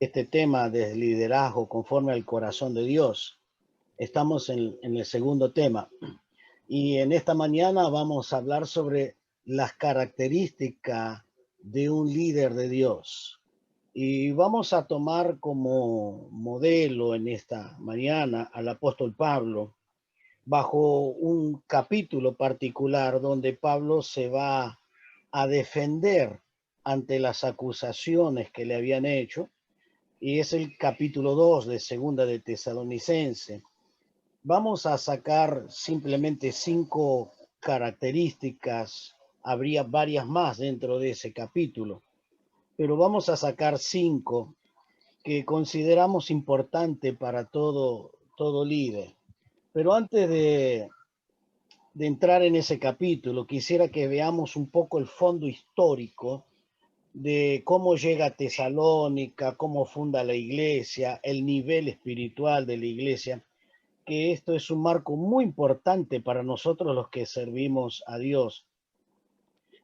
este tema de liderazgo conforme al corazón de Dios. Estamos en el segundo tema y en esta mañana vamos a hablar sobre las características de un líder de Dios. Y vamos a tomar como modelo en esta mañana al apóstol Pablo bajo un capítulo particular donde Pablo se va a defender ante las acusaciones que le habían hecho, y es el capítulo 2 de Segunda de Tesalonicense. Vamos a sacar simplemente 5 características, habría varias más dentro de ese capítulo, pero vamos a sacar 5 que consideramos importante para todo líder. Pero antes de entrar en ese capítulo, quisiera que veamos un poco el fondo histórico de cómo llega a Tesalónica, cómo funda la iglesia, el nivel espiritual de la iglesia, que esto es un marco muy importante para nosotros los que servimos a Dios.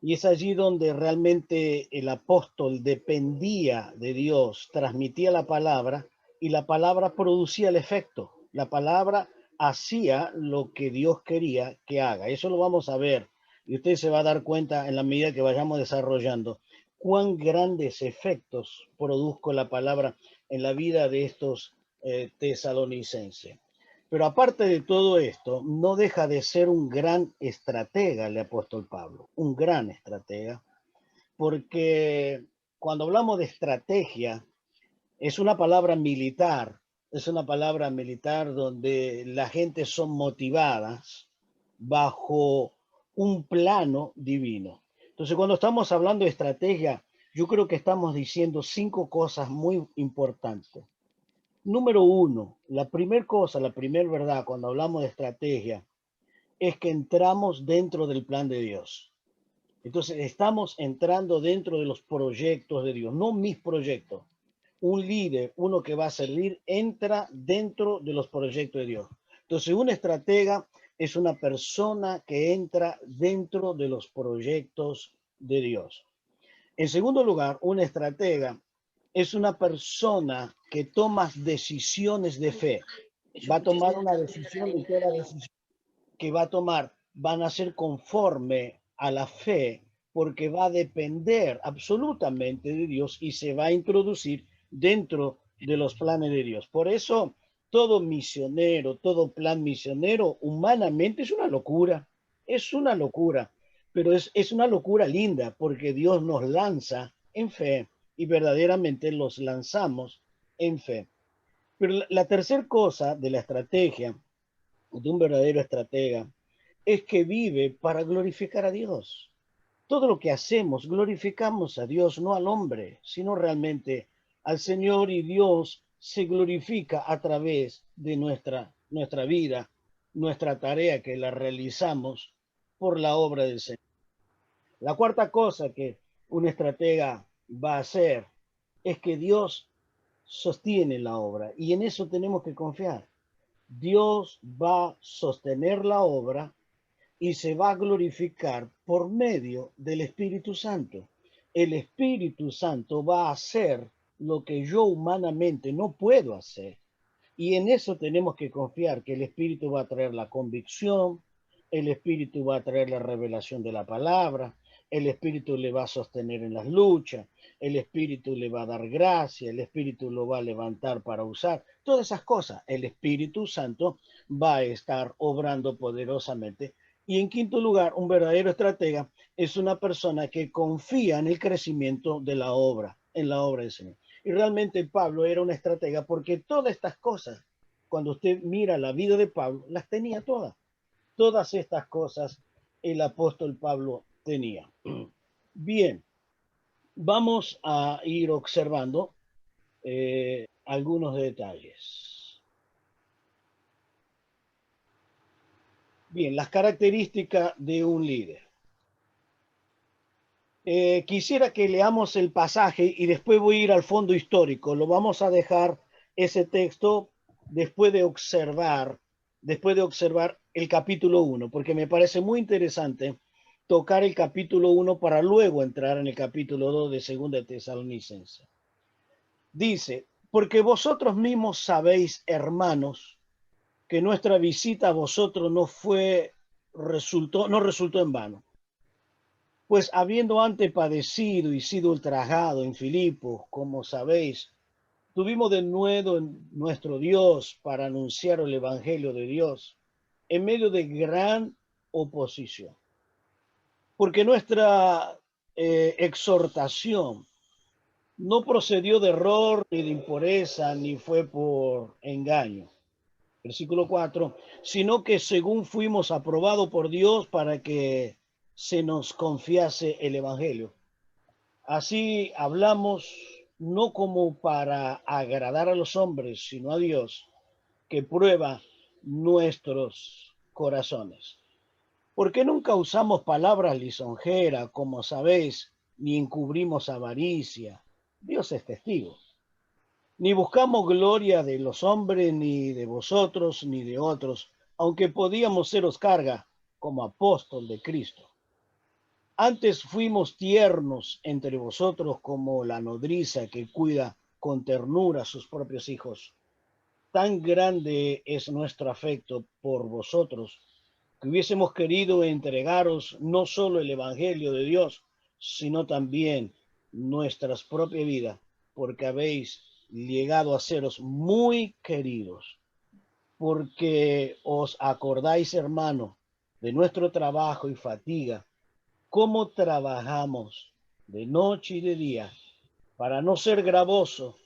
Y es allí donde realmente el apóstol dependía de Dios, transmitía la palabra y la palabra producía el efecto. La palabra hacía lo que Dios quería que haga. Eso lo vamos a ver y usted se va a dar cuenta en la medida que vayamos desarrollando cuán grandes efectos produjo la palabra en la vida de estos tesalonicenses. Pero aparte de todo esto, no deja de ser un gran estratega el apóstol Pablo, un gran estratega, porque cuando hablamos de estrategia, es una palabra militar donde la gente son motivadas bajo un plano divino. Entonces, cuando estamos hablando de estrategia, yo creo que estamos diciendo 5 cosas muy importantes. Número uno, la primera cosa, la primera verdad cuando hablamos de estrategia es que entramos dentro del plan de Dios. Entonces estamos entrando dentro de los proyectos de Dios, no mis proyectos. Un líder, uno que va a servir, entra dentro de los proyectos de Dios. Entonces un estratega es una persona que entra dentro de los proyectos de Dios. En segundo lugar, un estratega es una persona que toma decisiones de fe. Va a tomar una decisión y toda decisión que va a tomar van a ser conforme a la fe porque va a depender absolutamente de Dios y se va a introducir dentro de los planes de Dios. Por eso todo misionero, todo plan misionero humanamente es una locura, pero es una locura linda porque Dios nos lanza en fe y verdaderamente los lanzamos en fe. Pero la tercera cosa de la estrategia de un verdadero estratega es que vive para glorificar a Dios. Todo lo que hacemos, glorificamos a Dios, no al hombre, sino realmente al Señor, y Dios se glorifica a través de nuestra vida, nuestra tarea que la realizamos por la obra del Señor. La cuarta cosa que un estratega va a hacer es que Dios sostiene la obra y en eso tenemos que confiar. Dios va a sostener la obra y se va a glorificar por medio del Espíritu Santo. El Espíritu Santo va a hacer lo que yo humanamente no puedo hacer. Y en eso tenemos que confiar, que el Espíritu va a traer la convicción, el Espíritu va a traer la revelación de la palabra, el Espíritu le va a sostener en las luchas, el Espíritu le va a dar gracia, el Espíritu lo va a levantar para usar. Todas esas cosas, el Espíritu Santo va a estar obrando poderosamente. Y en quinto lugar, un verdadero estratega es una persona que confía en el crecimiento de la obra, en la obra del Señor. Y realmente Pablo era una estratega porque todas estas cosas, cuando usted mira la vida de Pablo, las tenía todas. Todas estas cosas el apóstol Pablo tenía. Bien, vamos a ir observando algunos detalles. Bien, las características de un líder. Quisiera que leamos el pasaje y después voy a ir al fondo histórico. Lo vamos a dejar ese texto después de observar el capítulo 1, porque me parece muy interesante tocar el capítulo 1 para luego entrar en el capítulo 2 de Segunda de Tesalonicense. Dice, porque vosotros mismos sabéis, hermanos, que nuestra visita a vosotros no resultó en vano. Pues habiendo antes padecido y sido ultrajado en Filipos, como sabéis, tuvimos de nuevo en nuestro Dios para anunciar el Evangelio de Dios en medio de gran oposición. Porque nuestra exhortación no procedió de error, ni de impureza, ni fue por engaño. Versículo 4, sino que según fuimos aprobados por Dios para que se nos confiase el Evangelio. Así hablamos no como para agradar a los hombres, sino a Dios, que prueba nuestros corazones. Porque nunca usamos palabras lisonjeras, como sabéis, ni encubrimos avaricia. Dios es testigo. Ni buscamos gloria de los hombres, ni de vosotros, ni de otros, aunque podíamos seros carga como apóstol de Cristo. Antes fuimos tiernos entre vosotros como la nodriza que cuida con ternura a sus propios hijos. Tan grande es nuestro afecto por vosotros que hubiésemos querido entregaros no solo el Evangelio de Dios, sino también nuestras propias vidas, porque habéis llegado a seros muy queridos, porque os acordáis, hermano, de nuestro trabajo y fatiga, cómo trabajamos de noche y de día, para no ser gravoso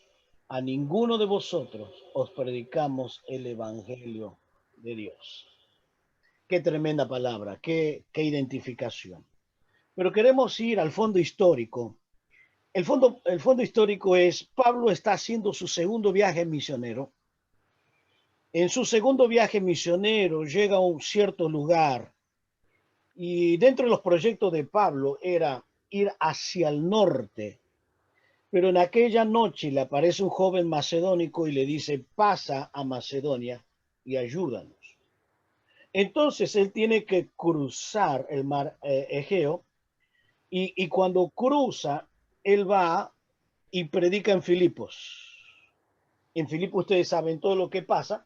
a ninguno de vosotros, os predicamos el Evangelio de Dios. Qué tremenda palabra, qué identificación. Pero queremos ir al fondo histórico. El fondo histórico es, Pablo está haciendo su segundo viaje misionero. En su segundo viaje misionero llega a un cierto lugar y dentro de los proyectos de Pablo era ir hacia el norte. Pero en aquella noche le aparece un joven macedónico y le dice, pasa a Macedonia y ayúdanos. Entonces él tiene que cruzar el mar Egeo y cuando cruza, él va y predica en Filipos. En Filipos ustedes saben todo lo que pasa,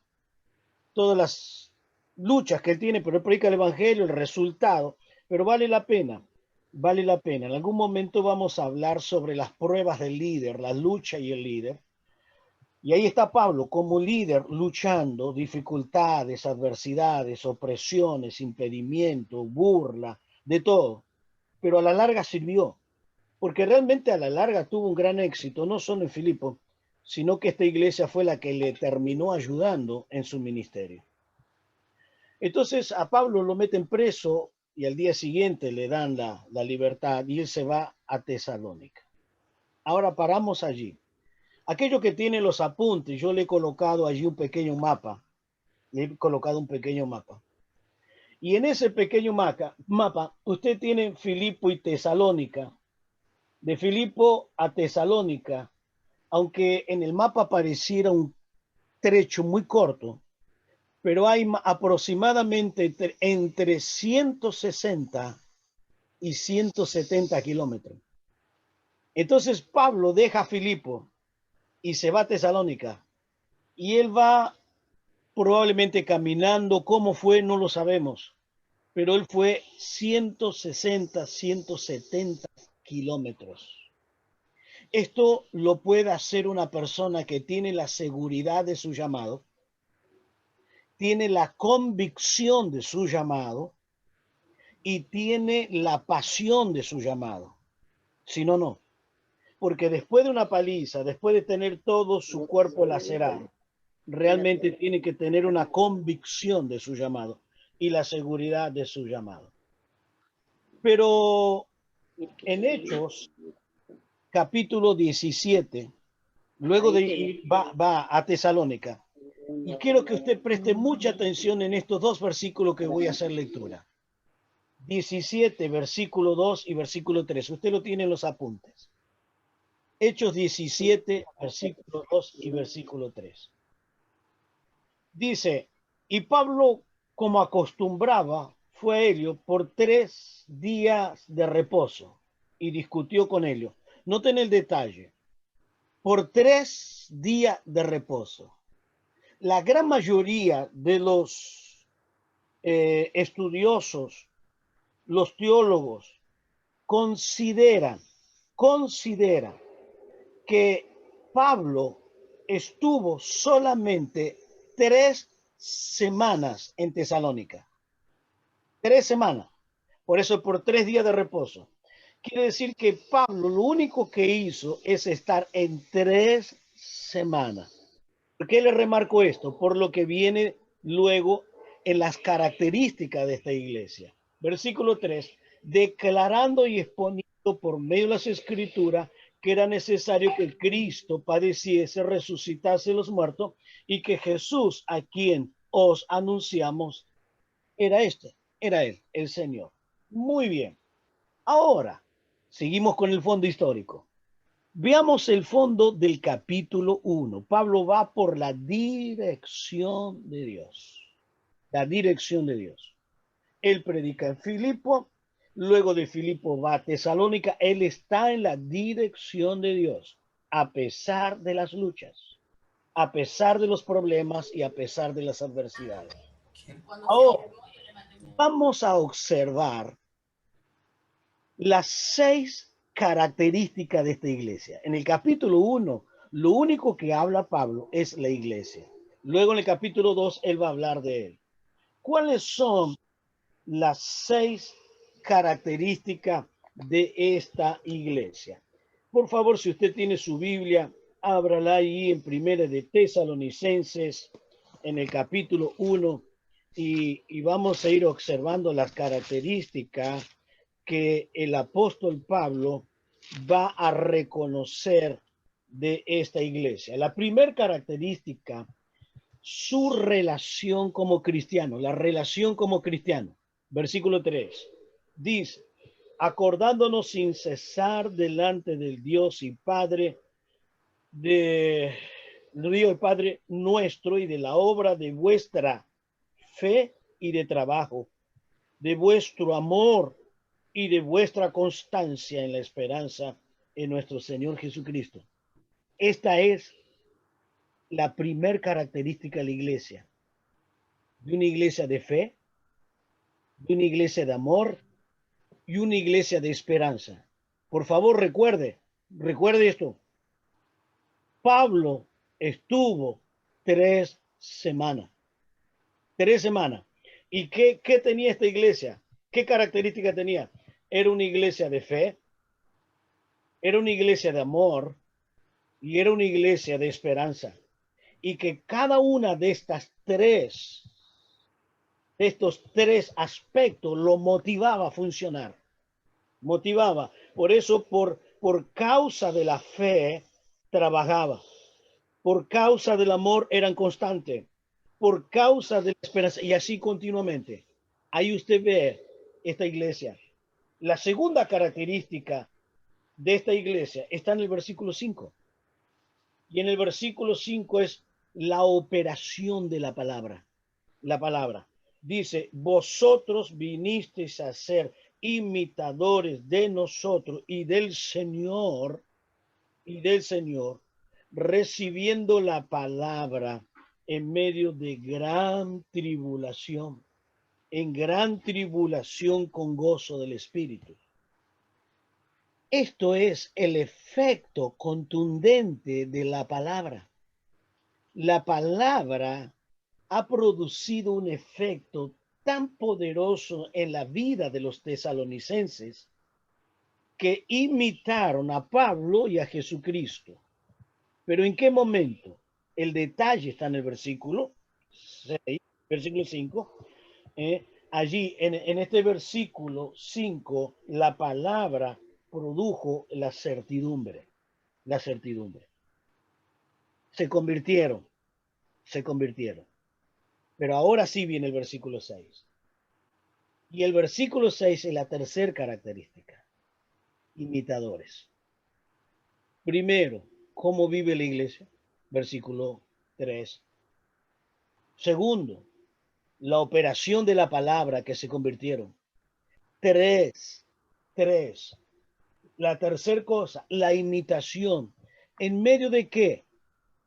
todas las luchas que él tiene, pero él predica el Evangelio, el resultado, pero vale la pena, vale la pena. En algún momento vamos a hablar sobre las pruebas del líder, la lucha y el líder. Y ahí está Pablo como líder luchando dificultades, adversidades, opresiones, impedimento, burla, de todo. Pero a la larga sirvió, porque realmente a la larga tuvo un gran éxito, no solo en Filipo, sino que esta iglesia fue la que le terminó ayudando en su ministerio. Entonces a Pablo lo meten preso y al día siguiente le dan la libertad y él se va a Tesalónica. Ahora paramos allí. Aquello que tiene los apuntes, yo le he colocado allí un pequeño mapa. Le he colocado un pequeño mapa. Y en ese pequeño mapa usted tiene Filipo y Tesalónica. De Filipo a Tesalónica, aunque en el mapa pareciera un trecho muy corto, pero hay aproximadamente entre 160 y 170 kilómetros. Entonces Pablo deja Filipo y se va a Tesalónica y él va probablemente caminando. ¿Cómo fue? No lo sabemos, pero él fue 160, 170 kilómetros. Esto lo puede hacer una persona que tiene la seguridad de su llamado, tiene la convicción de su llamado y tiene la pasión de su llamado. Si no, no. Porque después de una paliza, después de tener todo su cuerpo lacerado, realmente tiene que tener una convicción de su llamado y la seguridad de su llamado. Pero en Hechos, capítulo 17, luego de ir, va a Tesalónica. Y quiero que usted preste mucha atención en estos dos versículos que voy a hacer lectura. 17, versículo 2 y versículo 3. Usted lo tiene en los apuntes. Hechos 17, versículo 2 y versículo 3. Dice, y Pablo, como acostumbraba, fue a ellos por 3 días de reposo y discutió con ellos. Noten el detalle. por 3 días de reposo. La gran mayoría de los estudiosos, los teólogos, consideran que Pablo estuvo solamente 3 semanas en Tesalónica. 3 semanas. Por eso, por 3 días de reposo. Quiere decir que Pablo lo único que hizo es estar en 3 semanas. ¿Por qué le remarco esto? Por lo que viene luego en las características de esta iglesia. Versículo 3, declarando y exponiendo por medio de las escrituras que era necesario que Cristo padeciese, resucitase de los muertos y que Jesús, a quien os anunciamos, era él, el Señor. Muy bien. Ahora, seguimos con el fondo histórico. Veamos el fondo del capítulo 1. Pablo va por la dirección de Dios. La dirección de Dios. Él predica en Filipo, luego de Filipo va a Tesalónica. Él está en la dirección de Dios, a pesar de las luchas, a pesar de los problemas y a pesar de las adversidades. Ahora, vamos a observar las 6 características de esta iglesia. En el capítulo 1, lo único que habla Pablo es la iglesia. Luego en el capítulo 2, él va a hablar de él. ¿Cuáles son las 6 características de esta iglesia? Por favor, si usted tiene su Biblia, ábrala ahí en Primera de Tesalonicenses, en el capítulo 1, y vamos a ir observando las características que el apóstol Pablo va a reconocer de esta iglesia. La primera característica, su relación como cristiano, la relación como cristiano. Versículo 3 dice, acordándonos sin cesar delante del Dios y Padre, de Dios y Padre nuestro, y de la obra de vuestra fe y de trabajo, de vuestro amor y de vuestra constancia en la esperanza en nuestro Señor Jesucristo. Esta es la primera característica de la iglesia, de una iglesia de fe, de una iglesia de amor y una iglesia de esperanza. Por favor, recuerde esto. Pablo estuvo 3 semanas. 3 semanas. ¿Y qué tenía esta iglesia? ¿Qué característica tenía? Era una iglesia de fe, era una iglesia de amor y era una iglesia de esperanza. Y que cada una de estos tres aspectos lo motivaba a funcionar. Motivaba. Por eso, por causa de la fe, trabajaba. Por causa del amor, eran constantes. Por causa de la esperanza, y así continuamente. Ahí usted ve esta iglesia. La segunda característica de esta iglesia está en el versículo 5. Y en el versículo 5 es la operación de la palabra. La palabra dice, vosotros vinisteis a ser imitadores de nosotros y del Señor, recibiendo la palabra en medio de gran tribulación, en gran tribulación con gozo del Espíritu. Esto es el efecto contundente de la palabra. La palabra ha producido un efecto tan poderoso en la vida de los tesalonicenses que imitaron a Pablo y a Jesucristo. Pero ¿en qué momento? El detalle está en el versículo 6, versículo 5. Allí, en este versículo 5, la palabra produjo la certidumbre. La certidumbre. Se convirtieron. Pero ahora sí viene el versículo 6. Y el versículo 6 es la tercera característica. Imitadores. Primero, ¿cómo vive la iglesia? Versículo 3. Segundo, la operación de la palabra que se convirtieron. Tres. La tercera cosa, la imitación. ¿En medio de qué?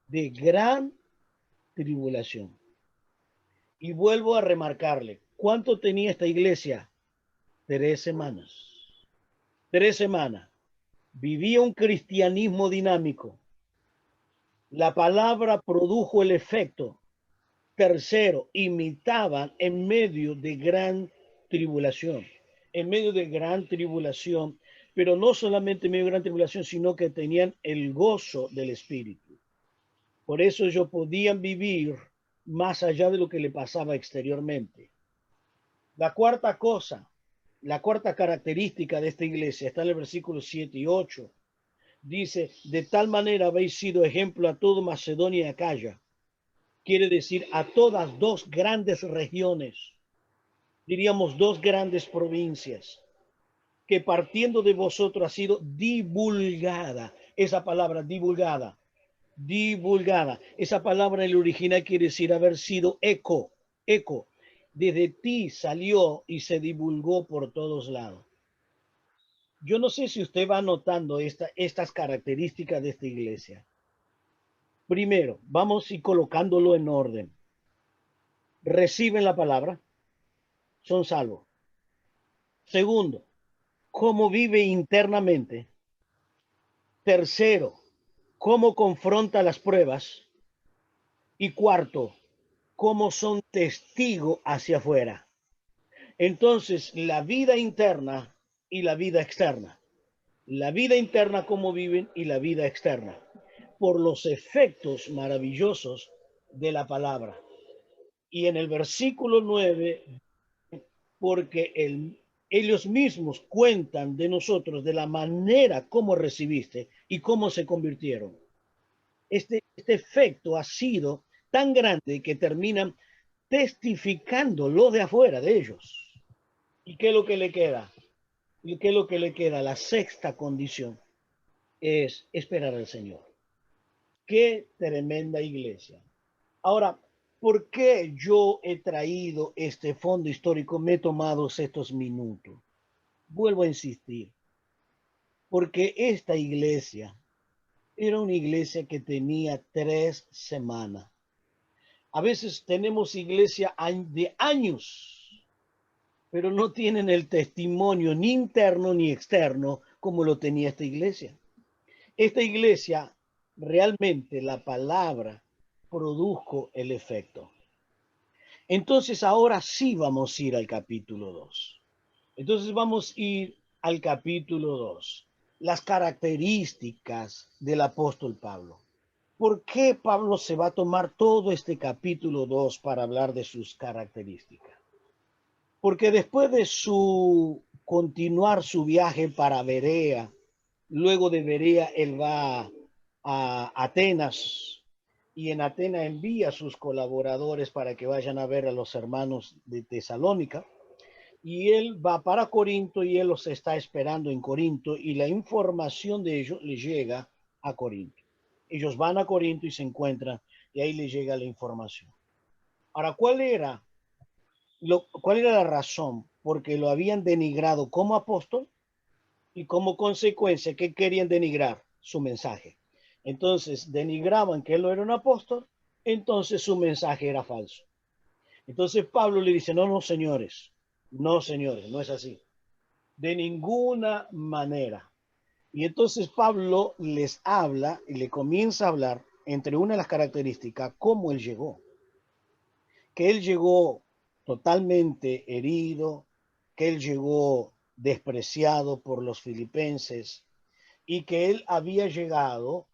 De gran tribulación. Y vuelvo a remarcarle, ¿cuánto tenía esta iglesia? 3 semanas. 3 semanas. Vivía un cristianismo dinámico. La palabra produjo el efecto. Tercero, imitaban en medio de gran tribulación. En medio de gran tribulación, pero no solamente en medio de gran tribulación, sino que tenían el gozo del Espíritu. Por eso ellos podían vivir más allá de lo que le pasaba exteriormente. La cuarta cosa, la cuarta característica de esta iglesia está en el versículo 7 y 8. Dice, de tal manera habéis sido ejemplo a todo Macedonia y Acaya. Quiere decir a todas dos grandes regiones, diríamos dos grandes provincias, que partiendo de vosotros ha sido divulgada. Esa palabra, divulgada, divulgada. Esa palabra en el original quiere decir haber sido eco, eco. Desde ti salió y se divulgó por todos lados. Yo no sé si usted va notando estas características de esta iglesia. Primero, vamos a ir colocándolo en orden. Reciben la palabra, son salvos. Segundo, cómo vive internamente. Tercero, cómo confronta las pruebas. Y cuarto, cómo son testigos hacia afuera. Entonces, la vida interna y la vida externa. La vida interna, cómo viven, y la vida externa. Por los efectos maravillosos de la palabra. Y en el versículo 9, porque ellos mismos cuentan de nosotros de la manera como recibiste y cómo se convirtieron. Este efecto ha sido tan grande que terminan testificando lo de afuera de ellos. ¿Y qué es lo que le queda? ¿Y qué es lo que le queda? La sexta condición es esperar al Señor. Qué tremenda iglesia. Ahora, ¿por qué yo he traído este fondo histórico? Me he tomado estos minutos. Vuelvo a insistir, porque esta iglesia era una iglesia que tenía 3 semanas. A veces tenemos iglesia de años, pero no tienen el testimonio ni interno ni externo como lo tenía esta iglesia. Esta iglesia, realmente la palabra produjo el efecto. Entonces ahora sí vamos a ir al capítulo 2. Entonces vamos a ir al capítulo 2. Las características del apóstol Pablo. ¿Por qué Pablo se va a tomar todo este capítulo 2 para hablar de sus características? Porque después de su continuar su viaje para Berea, luego de Berea él va a Atenas y en Atenas envía a sus colaboradores para que vayan a ver a los hermanos de Tesalónica y él va para Corinto y él los está esperando en Corinto y la información de ellos le llega a Corinto. Ellos van a Corinto y se encuentran y ahí le llega la información. Ahora, ¿cuál era la razón? Porque lo habían denigrado como apóstol y como consecuencia, ¿qué querían denigrar? Su mensaje. Entonces, denigraban que él no era un apóstol, entonces su mensaje era falso. Entonces Pablo le dice, no, no, señores, no, señores, no es así. De ninguna manera. Y entonces Pablo les habla y le comienza a hablar entre una de las características, cómo él llegó. Que él llegó totalmente herido, que él llegó despreciado por los filipenses y que él había llegado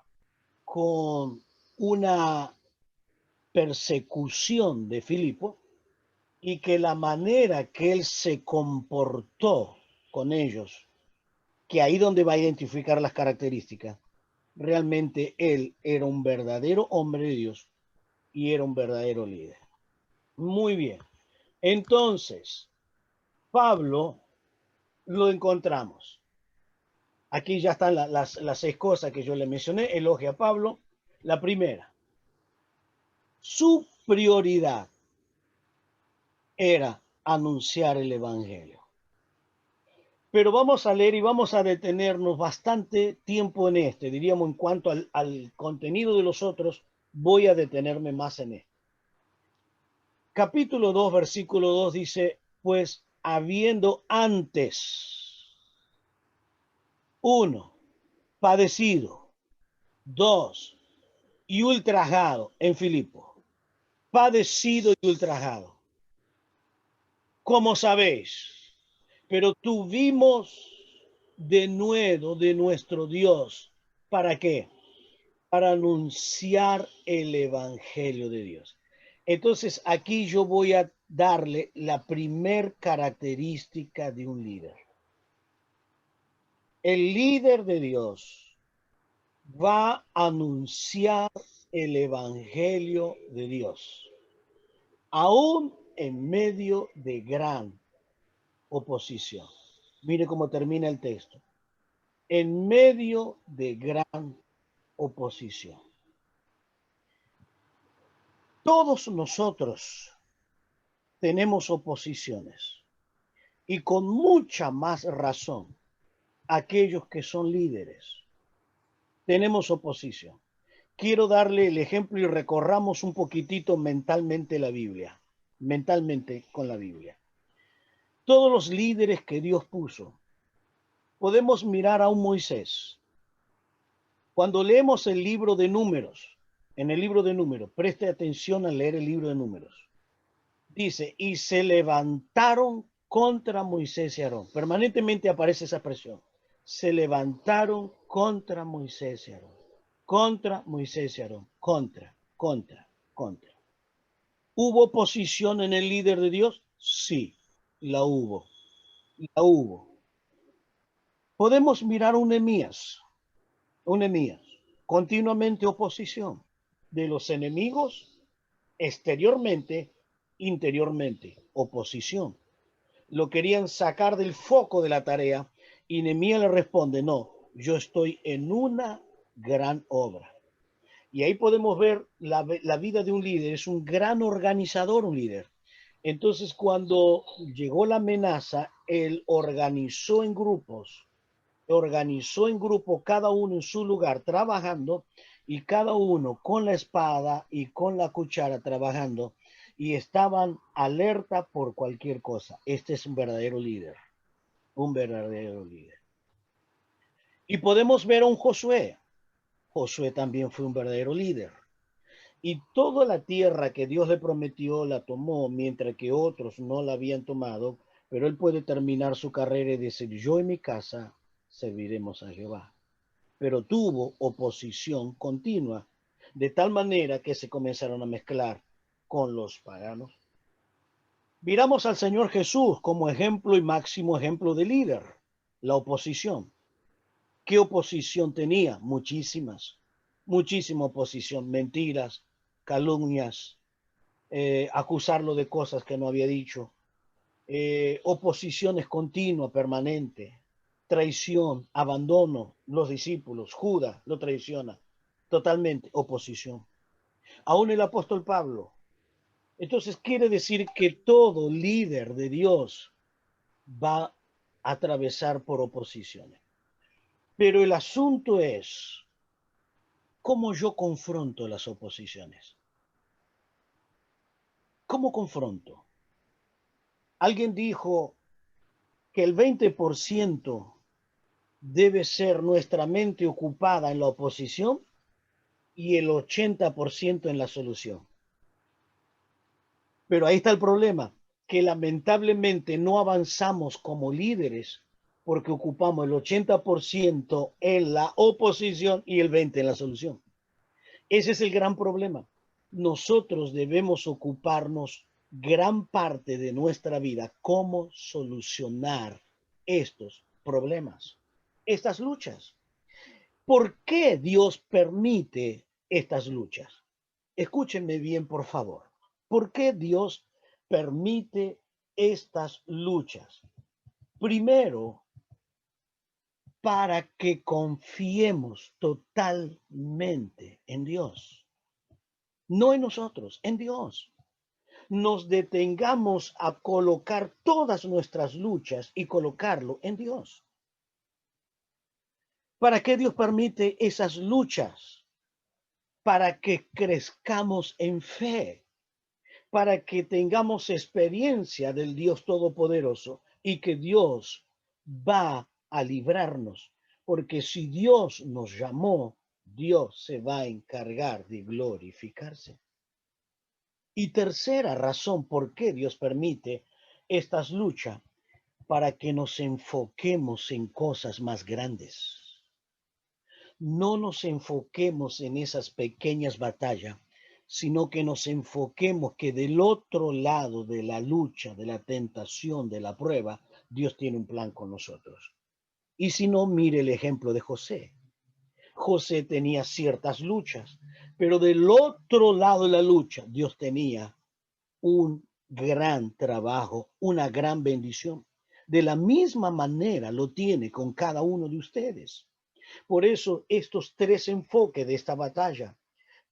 con una persecución de Filipo y que la manera que él se comportó con ellos, que ahí donde va a identificar las características, realmente él era un verdadero hombre de Dios y era un verdadero líder. Muy bien. Entonces, Pablo lo encontramos. Aquí ya están las 6 cosas que yo le mencioné. Elogia a Pablo. La primera, su prioridad era anunciar el Evangelio. Pero vamos a leer y vamos a detenernos bastante tiempo en este. Diríamos, en cuanto al contenido de los otros, voy a detenerme más en este. Capítulo 2, versículo 2 dice, pues habiendo antes, uno, padecido, dos, y ultrajado en Filipo, padecido y ultrajado, como sabéis, pero tuvimos de nuevo de nuestro Dios. ¿Para qué? Para anunciar el Evangelio de Dios. Entonces, aquí yo voy a darle la primer característica de un líder. El líder de Dios va a anunciar el Evangelio de Dios, aún en medio de gran oposición. Mire cómo termina el texto. En medio de gran oposición. Todos nosotros tenemos oposiciones y con mucha más razón aquellos que son líderes tenemos oposición. Quiero darle el ejemplo y recorramos un poquitito mentalmente la Biblia, mentalmente con la Biblia. Todos los líderes que Dios puso, podemos mirar a un Moisés. Cuando leemos el libro de Números, en el libro de Números, preste atención al leer el libro de Números. Dice, y se levantaron contra Moisés y Aarón. Permanentemente aparece esa expresión. Se levantaron contra Moisés y Aarón. Contra Moisés y Aarón. Contra. ¿Hubo oposición en el líder de Dios? Sí, la hubo. La hubo. Podemos mirar un Nehemías. Continuamente oposición de los enemigos exteriormente, interiormente, oposición. Lo querían sacar del foco de la tarea y Nehemías le responde, no, yo estoy en una gran obra. Y ahí podemos ver la vida de un líder, es un gran organizador, un líder. Entonces, cuando llegó la amenaza, él organizó en grupo, cada uno en su lugar trabajando y cada uno con la espada y con la cuchara trabajando y estaban alerta por cualquier cosa. Este es un verdadero líder, un verdadero líder. Y podemos ver a un Josué. Josué también fue un verdadero líder. Y toda la tierra que Dios le prometió la tomó, mientras que otros no la habían tomado, pero él puede terminar su carrera y decir, yo en mi casa serviremos a Jehová. Pero tuvo oposición continua, de tal manera que se comenzaron a mezclar con los paganos. Miramos al Señor Jesús como ejemplo y máximo ejemplo de líder, la oposición. ¿Qué oposición tenía? Muchísima oposición, mentiras, calumnias, acusarlo de cosas que no había dicho, oposiciones continuas, permanentes, traición, abandono, los discípulos, Judas lo traiciona, totalmente oposición. Aún el apóstol Pablo. Entonces quiere decir que todo líder de Dios va a atravesar por oposiciones. Pero el asunto es cómo yo confronto las oposiciones. ¿Cómo confronto? Alguien dijo que el 20% debe ser nuestra mente ocupada en la oposición y el 80% en la solución. Pero ahí está el problema, que lamentablemente no avanzamos como líderes porque ocupamos el 80% en la oposición y el 20% en la solución. Ese es el gran problema. Nosotros debemos ocuparnos gran parte de nuestra vida cómo solucionar estos problemas, estas luchas. ¿Por qué Dios permite estas luchas? Escúchenme bien, por favor. ¿Por qué Dios permite estas luchas? Primero, para que confiemos totalmente en Dios. No en nosotros, en Dios. nos detengamos a colocar todas nuestras luchas y colocarlo en Dios. ¿Para qué Dios permite esas luchas? Para que crezcamos en fe, para que tengamos experiencia del Dios Todopoderoso y que Dios va a librarnos. Porque si Dios nos llamó, Dios se va a encargar de glorificarse. Y tercera razón por qué Dios permite estas luchas, para que nos enfoquemos en cosas más grandes. No nos enfoquemos en esas pequeñas batallas, sino que nos enfoquemos que del otro lado de la lucha, de la tentación, de la prueba, Dios tiene un plan con nosotros. Y si no, mire el ejemplo de José. José tenía ciertas luchas, pero del otro lado de la lucha, Dios tenía un gran trabajo, una gran bendición. De la misma manera lo tiene con cada uno de ustedes. Por eso estos tres enfoques de esta batalla,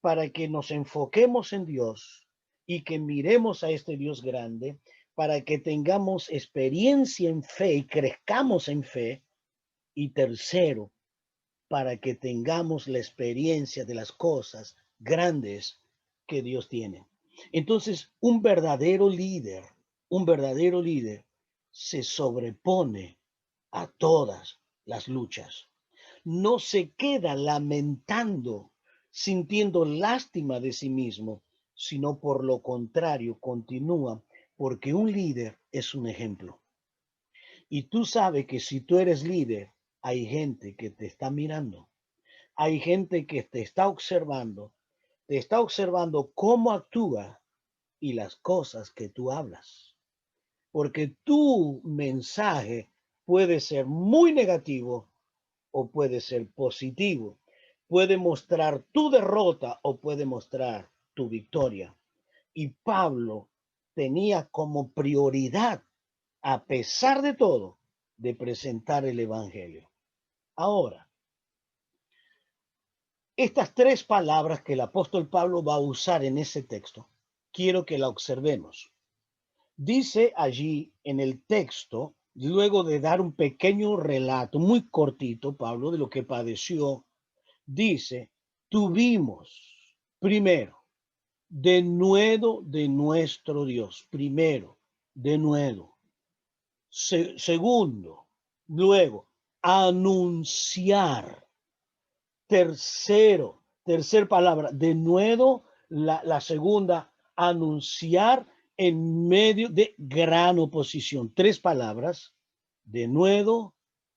para que nos enfoquemos en Dios y que miremos a este Dios grande, para que tengamos experiencia en fe y crezcamos en fe. Y tercero, para que tengamos la experiencia de las cosas grandes que Dios tiene. Entonces, un verdadero líder se sobrepone a todas las luchas. No se queda lamentando, sintiendo lástima de sí mismo, sino por lo contrario, continúa, porque un líder es un ejemplo. Y tú sabes que si tú eres líder, hay gente que te está mirando, hay gente que te está observando cómo actúa y las cosas que tú hablas. Porque tu mensaje puede ser muy negativo o puede ser positivo. Puede mostrar tu derrota o puede mostrar tu victoria. Y Pablo tenía como prioridad, a pesar de todo, de presentar el Evangelio. Ahora, estas tres palabras que el apóstol Pablo va a usar en ese texto, quiero que la observemos. Dice allí en el texto, luego de dar un pequeño relato muy cortito, Pablo, de lo que padeció, dice, tuvimos primero denuedo de nuestro Dios, primero, denuedo. Segundo, luego, anunciar. Tercer palabra, denuedo, la segunda, anunciar en medio de gran oposición. Tres palabras, denuedo,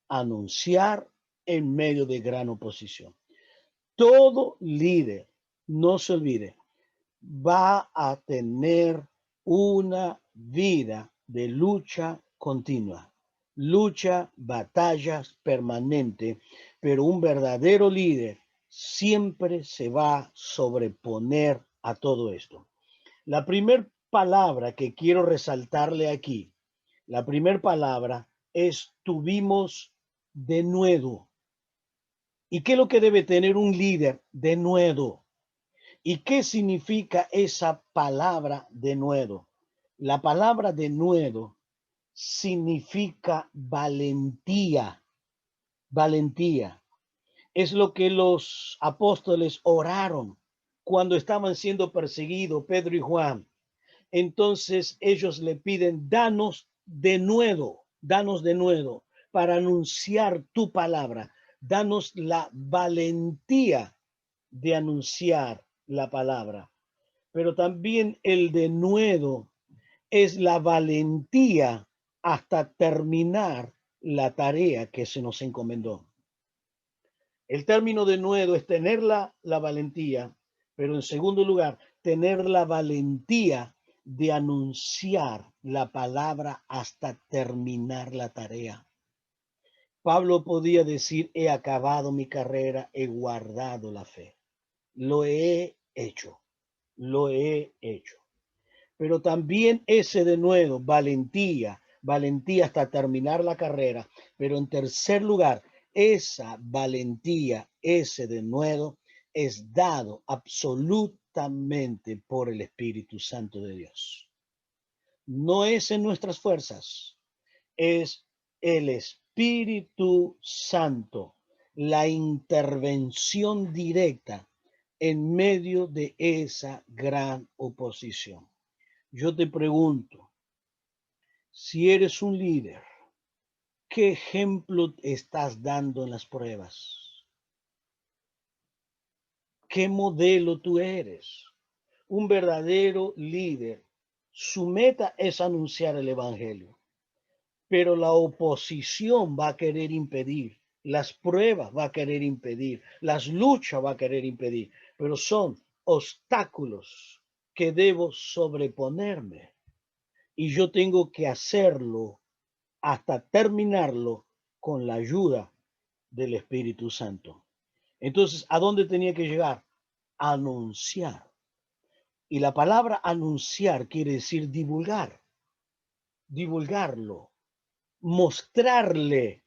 anunciar en medio de gran oposición. Todo líder, no se olvide, va a tener una vida de lucha continua, lucha, batallas permanente, pero un verdadero líder siempre se va a sobreponer a todo esto. La primera palabra que quiero resaltarle aquí, la primera palabra es tuvimos de nuevo. ¿Y qué es lo que debe tener un líder de nuevo? ¿Y qué significa esa palabra de nuevo? La palabra de nuevo significa valentía, valentía. Es lo que los apóstoles oraron cuando estaban siendo perseguidos, Pedro y Juan. Entonces ellos le piden, danos de nuevo para anunciar tu palabra. Danos la valentía de anunciar la palabra. Pero también el denuedo es la valentía hasta terminar la tarea que se nos encomendó. El término denuedo es tener la valentía, pero en segundo lugar, tener la valentía de anunciar la palabra hasta terminar la tarea. Pablo podía decir, he acabado mi carrera, he guardado la fe. Lo he hecho, lo he hecho. Pero también ese de nuevo, valentía, valentía hasta terminar la carrera. Pero en tercer lugar, esa valentía, ese de nuevo, es dado absolutamente por el Espíritu Santo de Dios. No es en nuestras fuerzas, es el Espíritu Santo, la intervención directa en medio de esa gran oposición. Yo te pregunto, si eres un líder, ¿qué ejemplo estás dando en las pruebas? ¿Qué modelo tú eres? Un verdadero líder, su meta es anunciar el Evangelio, pero la oposición va a querer impedir, las pruebas va a querer impedir, las luchas va a querer impedir, pero son obstáculos que debo sobreponerme y yo tengo que hacerlo hasta terminarlo con la ayuda del Espíritu Santo. Entonces, ¿a dónde tenía que llegar? Anunciar. Y la palabra anunciar quiere decir divulgar, divulgarlo, mostrarle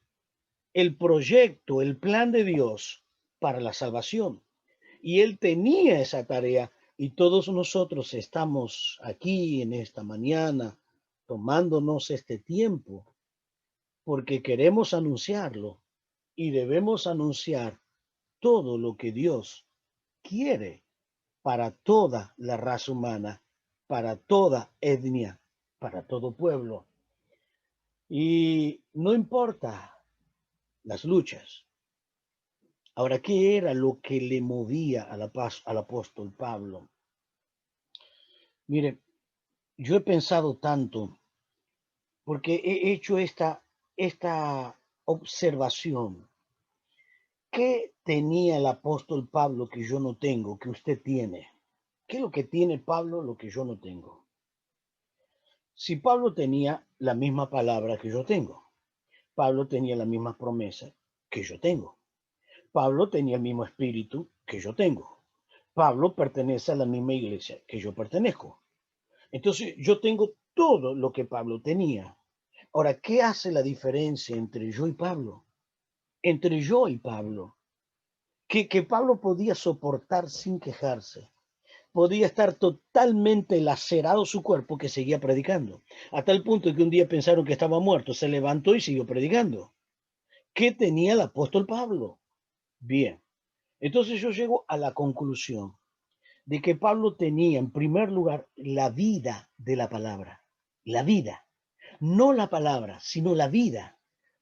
el proyecto, el plan de Dios para la salvación. Y él tenía esa tarea y todos nosotros estamos aquí en esta mañana tomándonos este tiempo porque queremos anunciarlo y debemos anunciar todo lo que Dios quiere para toda la raza humana, para toda etnia, para todo pueblo. Y no importa las luchas. Ahora, ¿qué era lo que le movía a la paz al apóstol Pablo? Mire, yo he pensado tanto porque he hecho esta observación. ¿Qué tenía el apóstol Pablo que yo no tengo, que usted tiene? ¿Qué es lo que tiene Pablo, lo que yo no tengo? Si Pablo tenía la misma palabra que yo tengo, Pablo tenía la misma promesa que yo tengo, Pablo tenía el mismo espíritu que yo tengo, Pablo pertenece a la misma iglesia que yo pertenezco. Entonces, yo tengo todo lo que Pablo tenía. Ahora, ¿qué hace la diferencia entre yo y Pablo? Entre yo y Pablo. Que Pablo podía soportar sin quejarse. Podía estar totalmente lacerado su cuerpo que seguía predicando. A tal punto que un día pensaron que estaba muerto. Se levantó y siguió predicando. ¿Qué tenía el apóstol Pablo? Bien. Entonces yo llego a la conclusión de que Pablo tenía en primer lugar la vida de la palabra. La vida. No la palabra, sino la vida,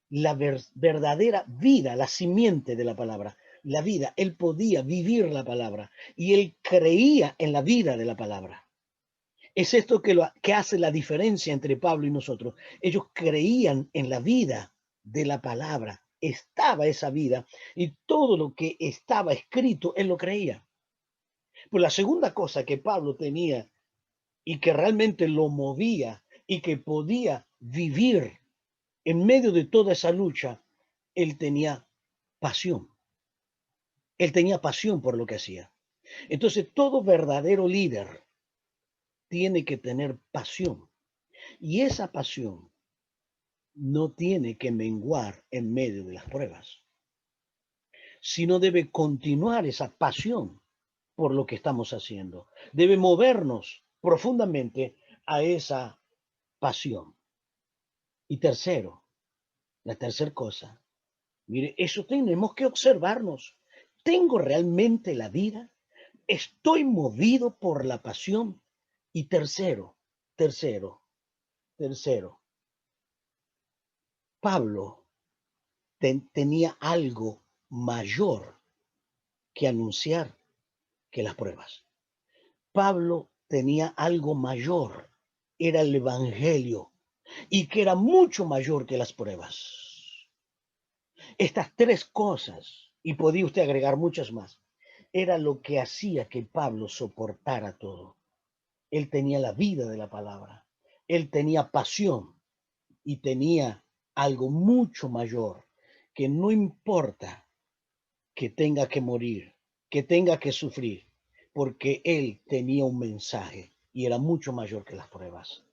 la verdadera vida, la simiente de la palabra, la vida. Él podía vivir la palabra y él creía en la vida de la palabra. Es esto que hace la diferencia entre Pablo y nosotros. Ellos creían en la vida de la palabra. Estaba esa vida y todo lo que estaba escrito, él lo creía. Pues la segunda cosa que Pablo tenía y que realmente lo movía y que podía vivir en medio de toda esa lucha, él tenía pasión. Él tenía pasión por lo que hacía. Entonces, todo verdadero líder tiene que tener pasión. Y esa pasión no tiene que menguar en medio de las pruebas, sino debe continuar esa pasión por lo que estamos haciendo. Debe movernos profundamente a esa pasión. Y tercero, la tercera cosa, mire, eso tenemos que observarnos. ¿Tengo realmente la vida? ¿Estoy movido por la pasión? Y tercero, tercero, Pablo tenía algo mayor que anunciar que las pruebas. Pablo tenía algo mayor, era el Evangelio, y que era mucho mayor que las pruebas. Estas tres cosas, y podía usted agregar muchas más, era lo que hacía que Pablo soportara todo. Él tenía la vida de la palabra, él tenía pasión y tenía algo mucho mayor, que no importa que tenga que morir, que tenga que sufrir, porque él tenía un mensaje y era mucho mayor que las pruebas.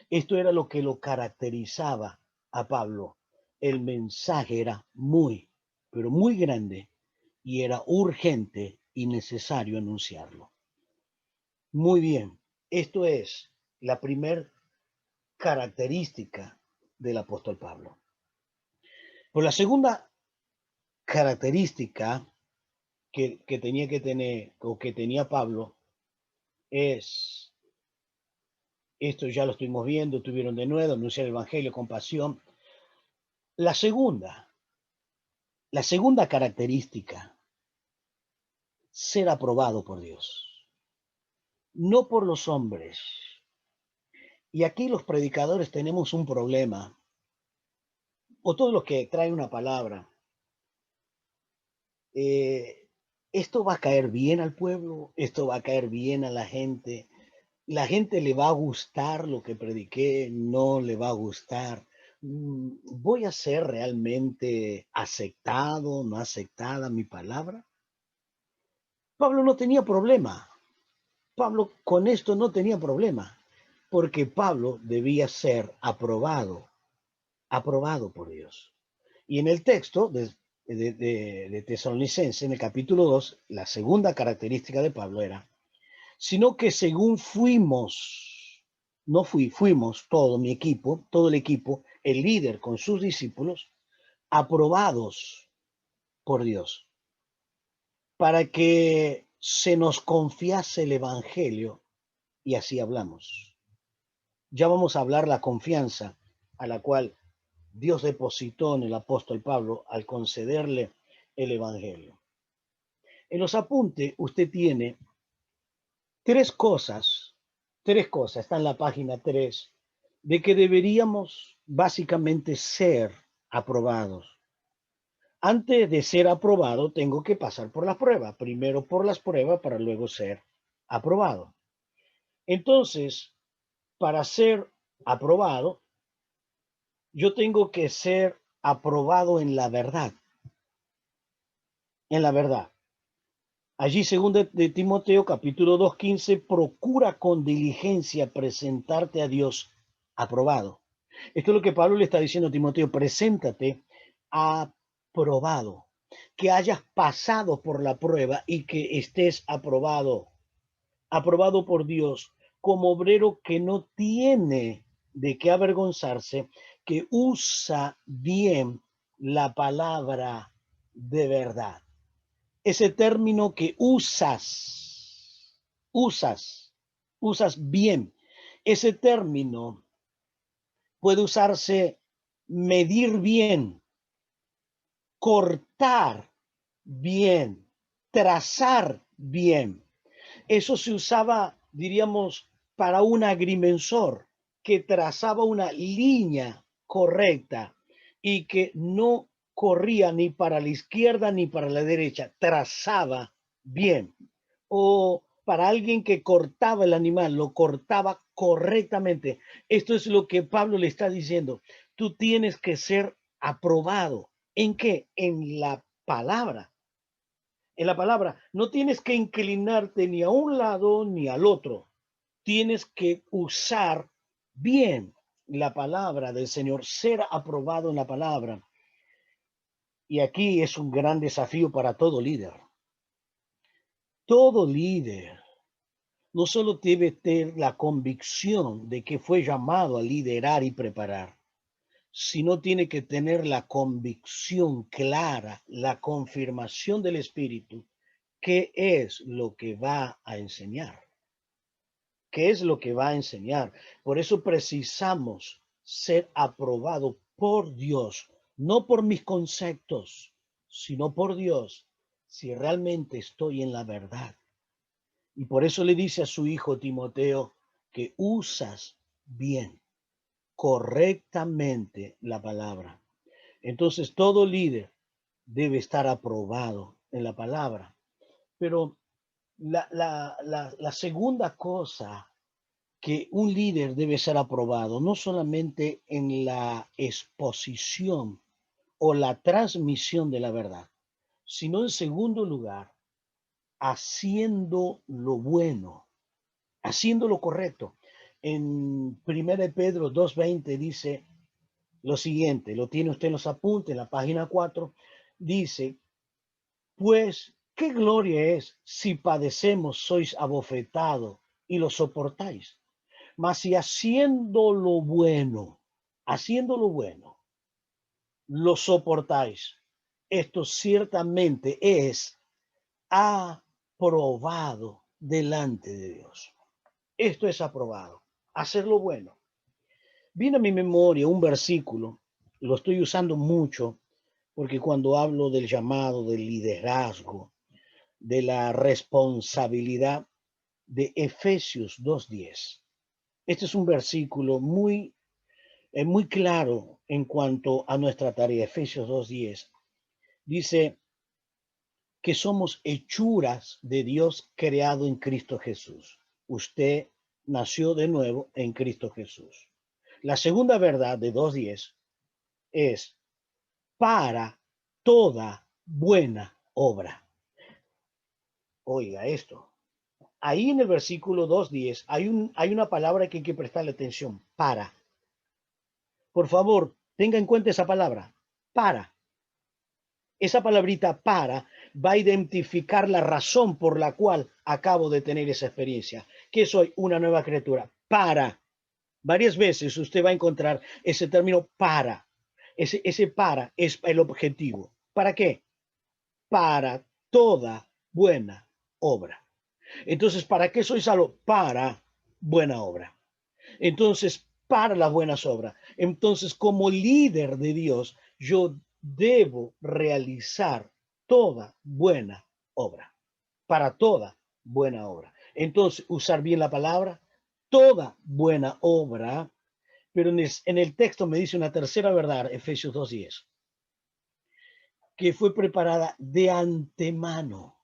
Esto era lo que lo caracterizaba a Pablo. El mensaje era muy, pero muy grande y era urgente y necesario anunciarlo. Muy bien, esto es la primera característica del apóstol Pablo. Por la segunda característica que tenía que tener o que tenía Pablo es, esto ya lo estuvimos viendo, tuvieron de nuevo, anunciar el evangelio con pasión. La segunda, la segunda característica, ser aprobado por Dios, no por los hombres. Y aquí los predicadores tenemos un problema, o todos los que traen una palabra. Esto va a caer bien al pueblo, esto va a caer bien a la gente le va a gustar lo que prediqué, no le va a gustar. ¿Voy a ser realmente aceptado, no aceptada mi palabra? Pablo no tenía problema. Pablo con esto no tenía problema, porque Pablo debía ser aprobado, aprobado por Dios. Y en el texto de Tesalonicense, en el capítulo 2, la segunda característica de Pablo era, sino que según fuimos, no fui, fuimos todo mi equipo, todo el equipo, el líder con sus discípulos, aprobados por Dios, para que se nos confiase el Evangelio y así hablamos. Ya vamos a hablar la confianza a la cual Dios depositó en el apóstol Pablo al concederle el Evangelio. En los apuntes usted tiene tres cosas, está en la página 3, de que deberíamos básicamente ser aprobados. Antes de ser aprobado, tengo que pasar por las pruebas. Primero por las pruebas para luego ser aprobado. Entonces, para ser aprobado, yo tengo que ser aprobado en la verdad, en la verdad. Allí, según de Timoteo, capítulo 2:15, procura con diligencia presentarte a Dios aprobado. Esto es lo que Pablo le está diciendo a Timoteo, preséntate aprobado, que hayas pasado por la prueba y que estés aprobado, aprobado por Dios, como obrero que no tiene de qué avergonzarse, que usa bien la palabra de verdad. Ese término que usas, usas bien. Ese término puede usarse medir bien, cortar bien, trazar bien. Eso se usaba, diríamos, para un agrimensor que trazaba una línea correcta y que no corría ni para la izquierda ni para la derecha, trazaba bien. O para alguien que cortaba el animal, lo cortaba correctamente. Esto es lo que Pablo le está diciendo. Tú tienes que ser aprobado. ¿En qué? En la palabra. En la palabra, no tienes que inclinarte ni a un lado ni al otro. Tienes que usar bien la palabra del Señor, ser aprobado en la palabra. Y aquí es un gran desafío para todo líder. Todo líder no solo debe tener la convicción de que fue llamado a liderar y preparar, sino tiene que tener la convicción clara, la confirmación del Espíritu, qué es lo que va a enseñar. ¿Qué es lo que va a enseñar? Por eso precisamos ser aprobados por Dios, no por mis conceptos, sino por Dios, si realmente estoy en la verdad. Y por eso le dice a su hijo Timoteo que usas bien, correctamente la palabra. Entonces todo líder debe estar aprobado en la palabra. Pero la segunda cosa que un líder debe ser aprobado, no solamente en la exposición o la transmisión de la verdad, sino en segundo lugar, haciendo lo bueno, haciendo lo correcto. En 1 Pedro 2:20 dice lo siguiente, lo tiene usted en los apuntes, en la página 4, dice, pues, ¿qué gloria es si padecemos, sois abofetados y lo soportáis? Mas si haciendo lo bueno, lo soportáis, esto ciertamente es aprobado delante de Dios. Esto es aprobado, hacer lo bueno. Viene a mi memoria un versículo, lo estoy usando mucho porque cuando hablo del llamado, del liderazgo, de la responsabilidad de Efesios 2:10. Este es un versículo muy claro en cuanto a nuestra tarea. Efesios 2:10 dice que somos hechuras de Dios creado en Cristo Jesús. Usted nació de nuevo en Cristo Jesús. La segunda verdad de 2:10 es para toda buena obra. Oiga esto. Ahí en el versículo 2:10 hay una palabra que hay que prestarle atención. Para. Por favor, tenga en cuenta esa palabra. Para. Esa palabrita para va a identificar la razón por la cual acabo de tener esa experiencia, que soy una nueva criatura. Para. Varias veces usted va a encontrar ese término para. Ese para es el objetivo. ¿Para qué? Para toda buena obra. Entonces, ¿para qué soy salvo? Para buena obra. Entonces, para las buenas obras. Entonces, como líder de Dios, yo debo realizar toda buena obra. Para toda buena obra. Entonces, usar bien la palabra, toda buena obra, pero en el texto me dice una tercera verdad, Efesios 2:10, que fue preparada de antemano,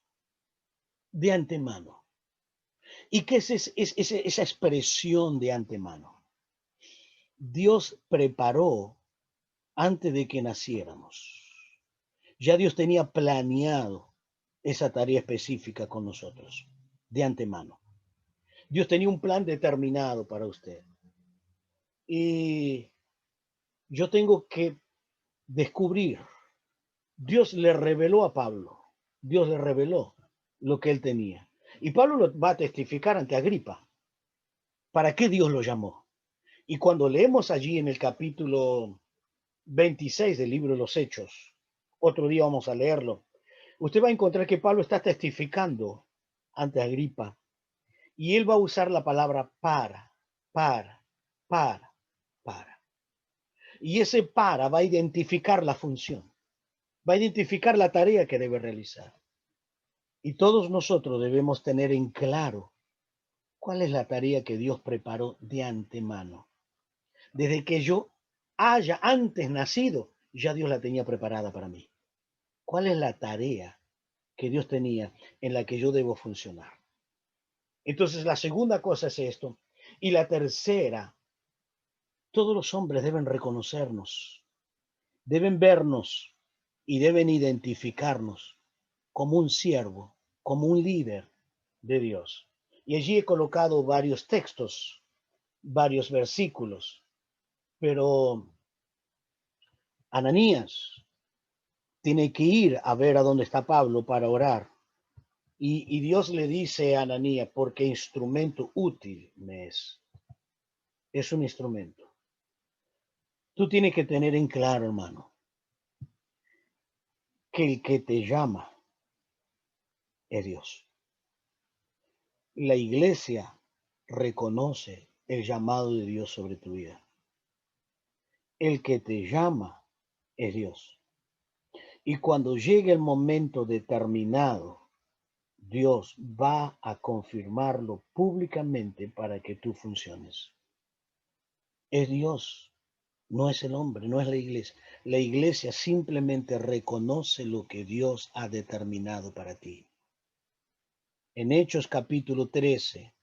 de antemano. ¿Y qué es esa expresión de antemano? Dios preparó antes de que naciéramos. Ya Dios tenía planeado esa tarea específica con nosotros, de antemano. Dios tenía un plan determinado para usted. Y yo tengo que descubrir. Dios le reveló a Pablo. Dios le reveló lo que él tenía. Y Pablo lo va a testificar ante Agripa. ¿Para qué Dios lo llamó? Y cuando leemos allí en el capítulo 26 del libro de los Hechos, otro día vamos a leerlo, usted va a encontrar que Pablo está testificando ante Agripa y él va a usar la palabra para, para, para. Y ese para va a identificar la función, va a identificar la tarea que debe realizar. Y todos nosotros debemos tener en claro cuál es la tarea que Dios preparó de antemano. Desde que yo haya antes nacido, ya Dios la tenía preparada para mí. ¿Cuál es la tarea que Dios tenía en la que yo debo funcionar? Entonces, la segunda cosa es esto. Y la tercera, todos los hombres deben reconocernos, deben vernos y deben identificarnos como un siervo, como un líder de Dios. Y allí he colocado varios textos, varios versículos, pero Ananías tiene que ir a ver a dónde está Pablo para orar. Y Dios le dice a Ananías, porque instrumento útil me es. Es un instrumento. Tú tienes que tener en claro, hermano, que el que te llama es Dios. La iglesia reconoce el llamado de Dios sobre tu vida. El que te llama es Dios. Y cuando llegue el momento determinado, Dios va a confirmarlo públicamente para que tú funciones. Es Dios, no es el hombre, no es la iglesia. La iglesia simplemente reconoce lo que Dios ha determinado para ti. En Hechos capítulo 13,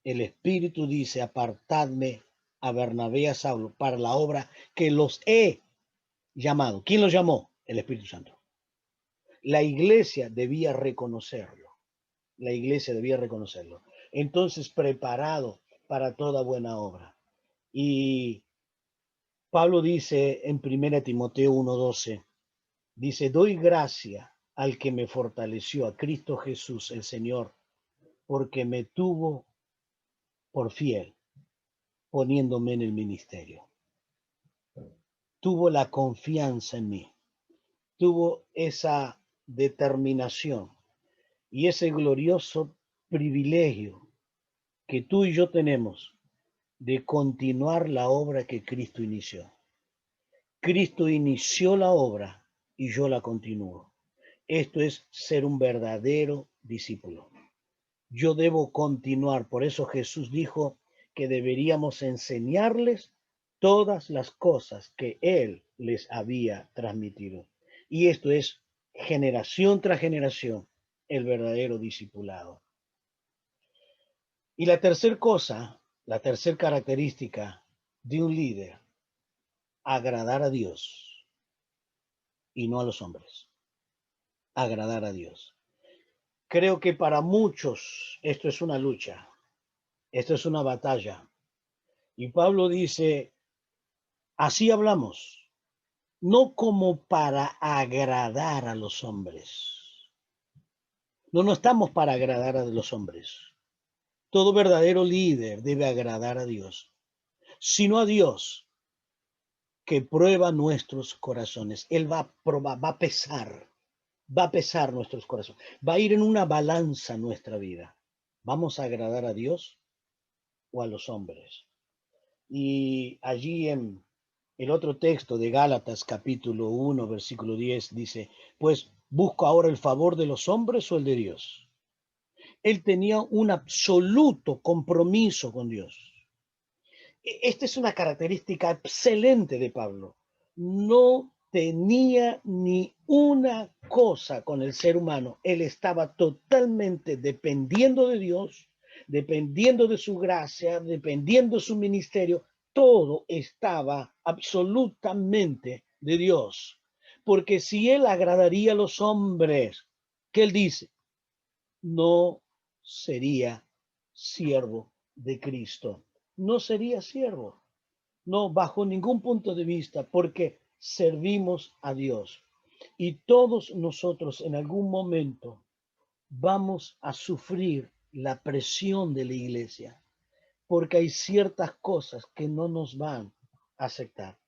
el Espíritu dice, apartadme a Bernabé y a Saulo para la obra que los he llamado. ¿Quién los llamó? El Espíritu Santo. La iglesia debía reconocerlo. La iglesia debía reconocerlo. Entonces, preparado para toda buena obra. Y Pablo dice en 1 Timoteo 1:12, dice, doy gracia al que me fortaleció, a Cristo Jesús el Señor, porque me tuvo por fiel poniéndome en el ministerio. Tuvo la confianza en mí, tuvo esa determinación y ese glorioso privilegio que tú y yo tenemos de continuar la obra que Cristo inició. Cristo inició la obra y yo la continúo. Esto es ser un verdadero discípulo. Yo debo continuar. Por eso Jesús dijo que deberíamos enseñarles todas las cosas que Él les había transmitido. Y esto es generación tras generación el verdadero discipulado. Y la tercera cosa, la tercera característica de un líder, agradar a Dios y no a los hombres. Agradar a Dios. Creo que para muchos esto es una lucha, esto es una batalla. Y Pablo dice, así hablamos, no como para agradar a los hombres. No, no estamos para agradar a los hombres. Todo verdadero líder debe agradar a Dios, sino a Dios que prueba nuestros corazones. Él va a probar, va a pesar nuestros corazones, va a ir en una balanza nuestra vida. ¿Vamos a agradar a Dios o a los hombres? Y allí en el otro texto de Gálatas capítulo 1 versículo 10 dice, pues busco ahora el favor de los hombres o el de Dios. Él tenía un absoluto compromiso con Dios. Esta es una característica excelente de Pablo. No tenía ni una cosa con el ser humano. Él estaba totalmente dependiendo de Dios, dependiendo de su gracia, dependiendo de su ministerio. Todo estaba absolutamente de Dios. Porque si él agradaría a los hombres, ¿qué él dice? No sería siervo de Cristo. No sería siervo. No, bajo ningún punto de vista, porque servimos a Dios. Y todos nosotros en algún momento vamos a sufrir la presión de la iglesia, porque hay ciertas cosas que no nos van a aceptar,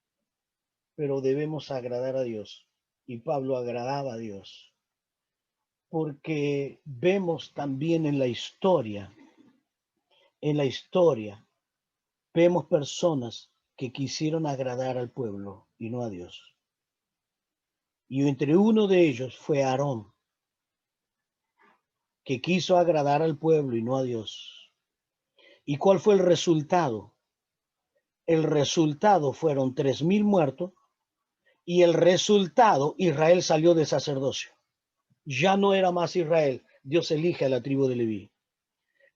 pero debemos agradar a Dios. Y Pablo agradaba a Dios, porque vemos también en la historia, vemos personas que quisieron agradar al pueblo y no a Dios. Y entre uno de ellos fue Aarón, que quiso agradar al pueblo y no a Dios. ¿Y cuál fue el resultado? El resultado fueron 3.000 muertos y el resultado, Israel salió de sacerdocio. Ya no era más Israel, Dios elige a la tribu de Leví.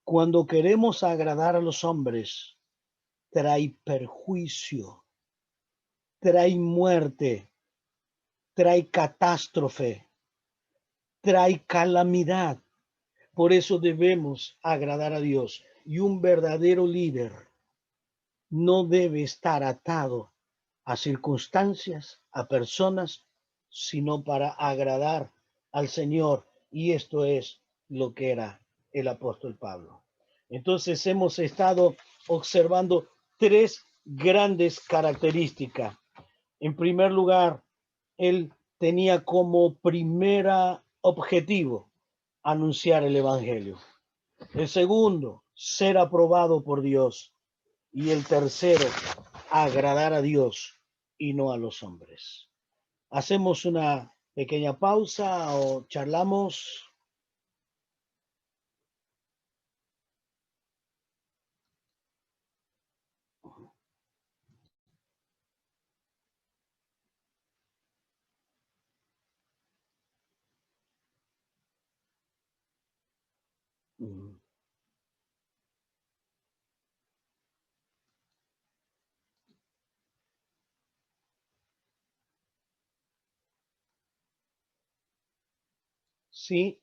Cuando queremos agradar a los hombres, trae perjuicio, trae muerte, trae catástrofe, trae calamidad. Por eso debemos agradar a Dios. Y un verdadero líder no debe estar atado a circunstancias, a personas, sino para agradar al Señor. Y esto es lo que era el apóstol Pablo. Entonces hemos estado observando tres grandes características. En primer lugar, él tenía como primera objetivo anunciar el Evangelio. El segundo, ser aprobado por Dios. Y el tercero, agradar a Dios y no a los hombres. Hacemos una pequeña pausa o charlamos. Sí,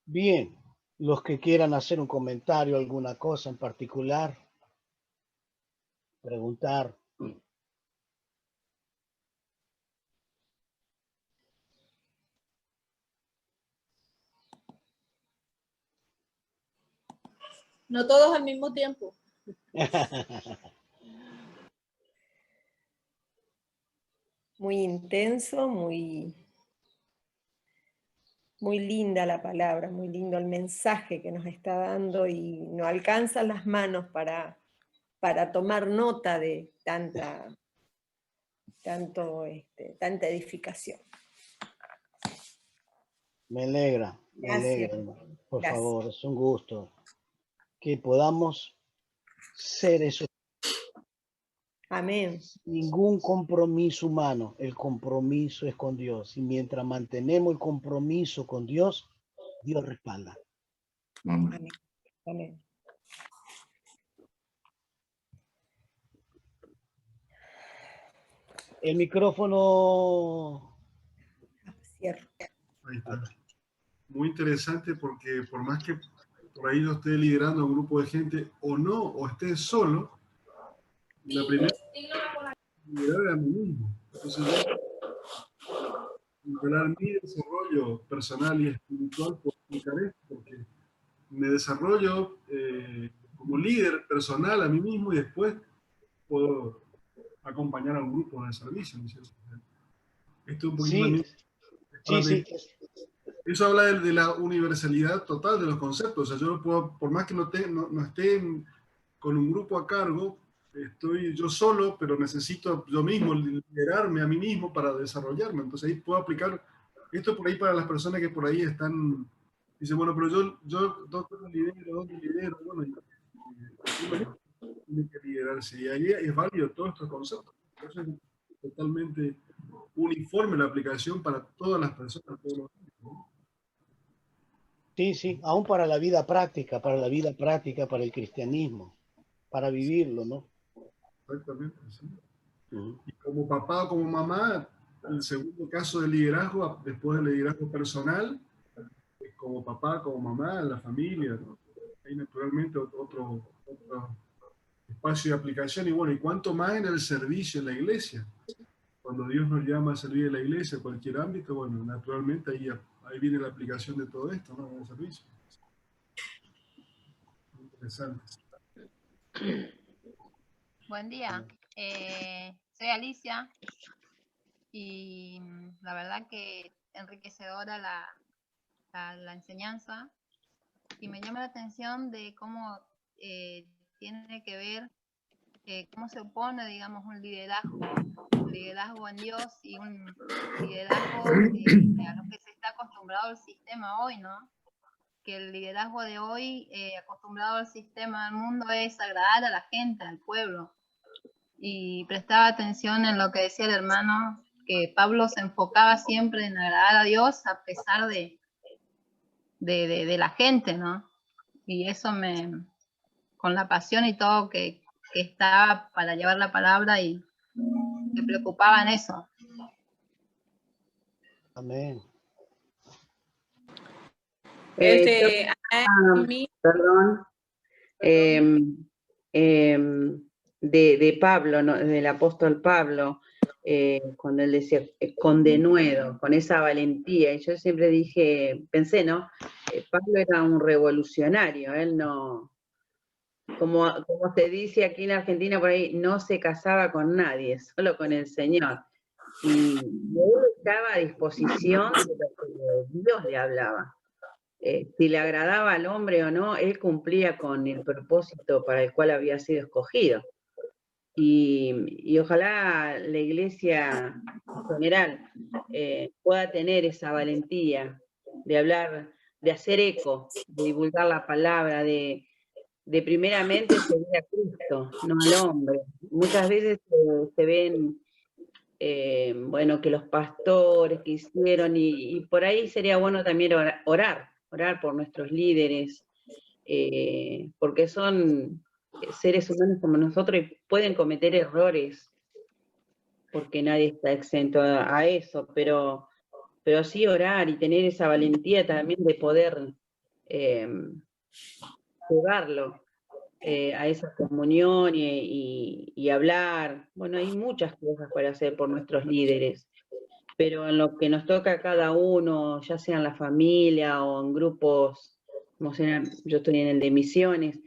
bien. Los que quieran hacer un comentario, alguna cosa en particular, preguntar. No todos al mismo tiempo. Muy intenso, muy linda la palabra, muy lindo el mensaje que nos está dando y no alcanzan las manos para tomar nota de tanta edificación. Me alegra, Gracias. hermano. Por Gracias. favor, es un gusto que podamos ser eso. Amén. Ningún compromiso humano, el compromiso es con Dios. Y mientras mantenemos el compromiso con Dios, Dios respalda. Amén. Amén. El micrófono. Cierro. Ahí está. Muy interesante porque por más que por ahí yo esté liderando un grupo de gente o no, o esté solo, la primera liderar a mí mismo. Entonces yo controlar mi desarrollo personal y espiritual por explicar esto, porque me desarrollo como líder personal a mí mismo y después puedo acompañar a un grupo de servicio, ¿no es cierto? Esto es un poquito también. Sí. Eso habla de la universalidad total de los conceptos. O sea, yo puedo, por más que no esté con un grupo a cargo, estoy yo solo, pero necesito yo mismo liderarme a mí mismo para desarrollarme. Entonces ahí puedo aplicar esto por ahí para las personas que por ahí están, dicen, bueno, pero yo ¿dónde lidero? Bueno, uno tiene que liderarse. Y ahí es válido todos estos conceptos. Entonces, totalmente uniforme la aplicación para todas las personas, todos los tipos, ¿no? Sí, aún para la vida práctica, para el cristianismo, para vivirlo, ¿no? Exactamente, sí. Y como papá o como mamá, el segundo caso de liderazgo, después del liderazgo personal, como papá, como mamá, en la familia, ¿no? Hay naturalmente otro espacio de aplicación. Y bueno, y cuánto más en el servicio, en la iglesia. Cuando Dios nos llama a servir en la iglesia, en cualquier ámbito, bueno, naturalmente ahí viene la aplicación de todo esto, ¿no? En el servicio. Muy interesante. Buen día, soy Alicia y la verdad que enriquecedora la enseñanza y me llama la atención de cómo tiene que ver, cómo se opone, digamos, un liderazgo en Dios y un liderazgo a lo que se está acostumbrado el sistema hoy, ¿no? Que el liderazgo de hoy, acostumbrado al sistema del mundo, es agradar a la gente, al pueblo. Y prestaba atención en lo que decía el hermano, que Pablo se enfocaba siempre en agradar a Dios a pesar de la gente, ¿no? Y eso con la pasión y todo que estaba para llevar la palabra y me preocupaba en eso. Amén. Perdón. De Pablo, ¿no? Del apóstol Pablo, cuando él decía con denuedo, con esa valentía. Y yo siempre pensé, ¿no? Pablo era un revolucionario, él no, como se dice aquí en Argentina por ahí, no se casaba con nadie, solo con el Señor. Y él estaba a disposición de lo que Dios le hablaba. Si le agradaba al hombre o no, él cumplía con el propósito para el cual había sido escogido. Y ojalá la iglesia en general pueda tener esa valentía de hablar, de hacer eco, de divulgar la palabra, de primeramente seguir a Cristo, no al hombre. Muchas veces se ven, bueno, que los pastores que hicieron, y por ahí sería bueno también orar por nuestros líderes, porque son seres humanos como nosotros y pueden cometer errores, porque nadie está exento a eso, pero sí orar y tener esa valentía también de poder llevarlo a esa comunión y hablar. Bueno, hay muchas cosas para hacer por nuestros líderes, pero en lo que nos toca a cada uno, ya sea en la familia o en grupos, como sea, yo estoy en el de misiones,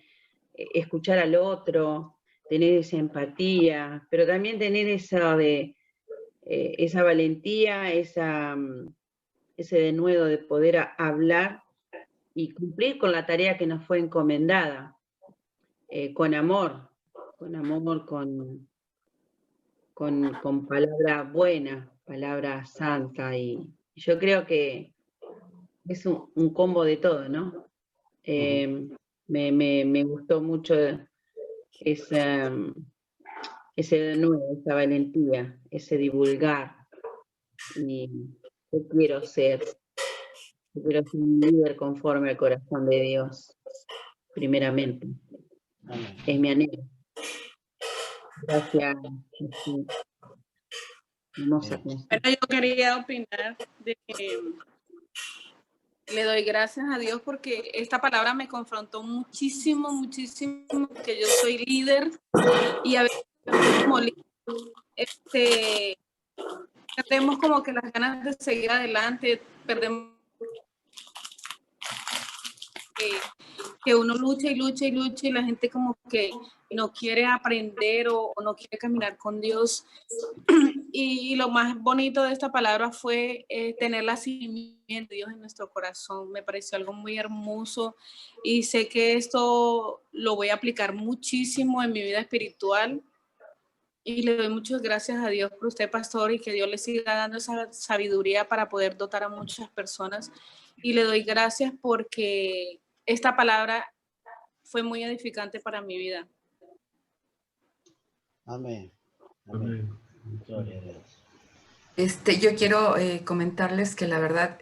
escuchar al otro, tener esa empatía, pero también tener esa valentía, ese denuedo de poder hablar y cumplir con la tarea que nos fue encomendada, con amor, con palabra buena, palabra santa, y yo creo que es un combo de todo, ¿no? Me gustó mucho ese denuedo, esa valentía, ese divulgar, y yo quiero ser un líder conforme al corazón de Dios, primeramente. Amén. Es mi anhelo. Gracias. Sí. Hermosa canción. Bueno, yo quería opinar de que le doy gracias a Dios porque esta palabra me confrontó muchísimo, muchísimo, que yo soy líder y a veces como líder, perdemos como que las ganas de seguir adelante, perdemos que uno lucha y lucha y lucha y la gente como que no quiere aprender o no quiere caminar con Dios. Y lo más bonito de esta palabra fue tener la simiente de Dios en nuestro corazón. Me pareció algo muy hermoso y sé que esto lo voy a aplicar muchísimo en mi vida espiritual. Y le doy muchas gracias a Dios por usted, pastor, y que Dios le siga dando esa sabiduría para poder dotar a muchas personas. Y le doy gracias porque esta palabra fue muy edificante para mi vida. Amén. Amén. Gloria a Dios. Yo quiero comentarles que la verdad,